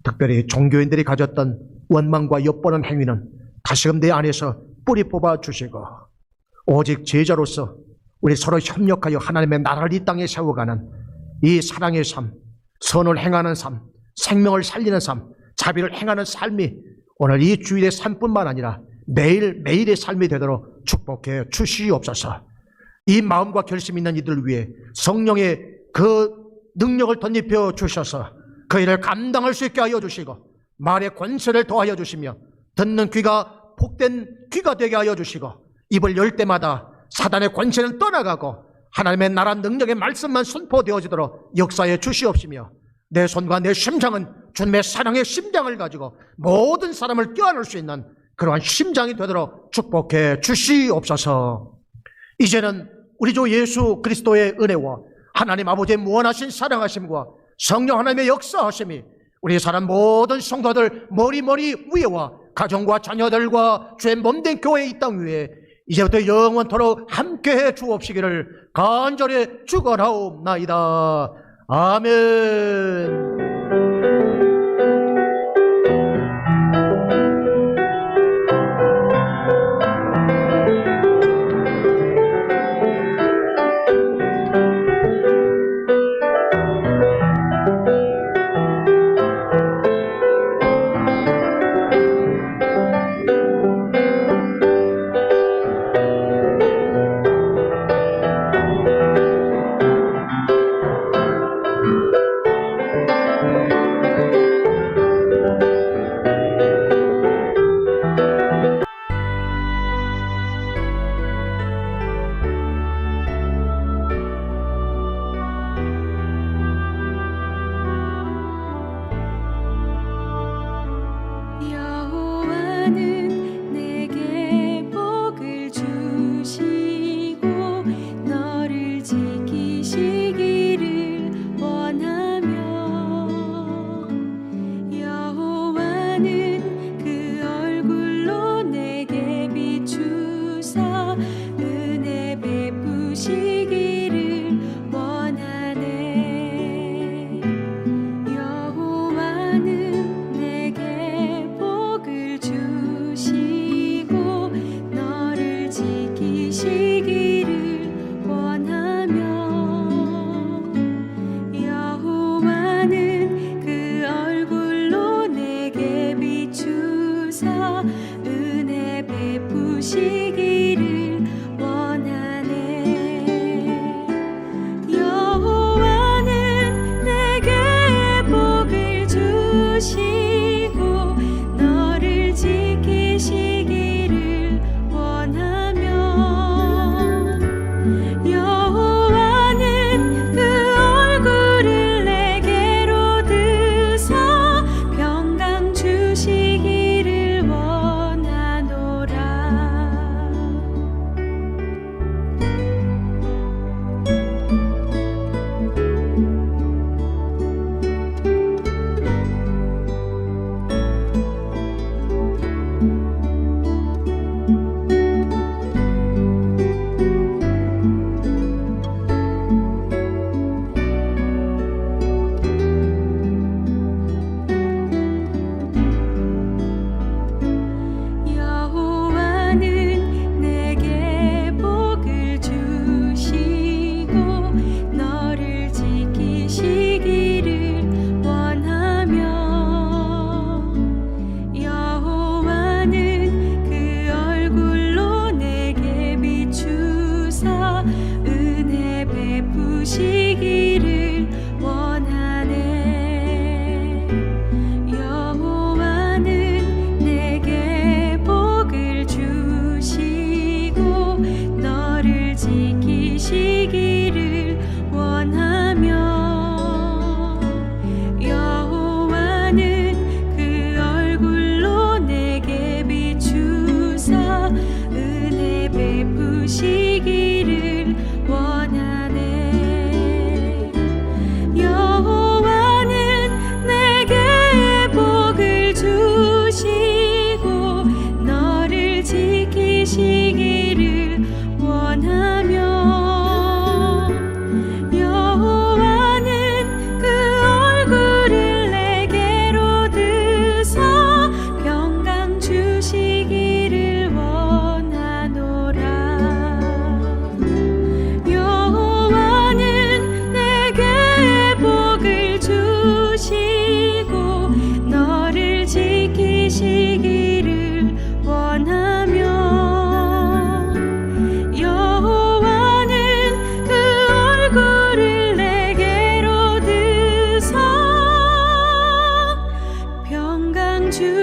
[SPEAKER 1] 특별히 종교인들이 가졌던 원망과 엿보는 행위는 다시금 내 안에서 뿌리 뽑아 주시고, 오직 제자로서 우리 서로 협력하여 하나님의 나라를 이 땅에 세워가는 이 사랑의 삶, 선을 행하는 삶, 생명을 살리는 삶, 자비를 행하는 삶이 오늘 이 주일의 삶뿐만 아니라 매일매일의 삶이 되도록 축복해 주시옵소서. 이 마음과 결심 있는 이들을 위해 성령의 그 능력을 덧입혀 주셔서 그 일을 감당할 수 있게 하여 주시고, 말의 권세를 더하여 주시며 듣는 귀가 복된 귀가 되게 하여 주시고, 입을 열 때마다 사단의 권세는 떠나가고 하나님의 나라 능력의 말씀만 선포되어지도록 역사해 주시옵시며, 내 손과 내 심장은 주님의 사랑의 심장을 가지고 모든 사람을 껴안을 수 있는 그러한 심장이 되도록 축복해 주시옵소서. 이제는 우리 주 예수 그리스도의 은혜와 하나님 아버지의 무한하신 사랑하심과 성령 하나님의 역사하심이 우리 사람 모든 성도들 머리머리 위에와 가정과 자녀들과 주의 몸된 교회 이 땅 위에 이제부터 영원토록 함께해 주옵시기를 간절히 축원하옵나이다. 아멘.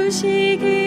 [SPEAKER 3] 주시기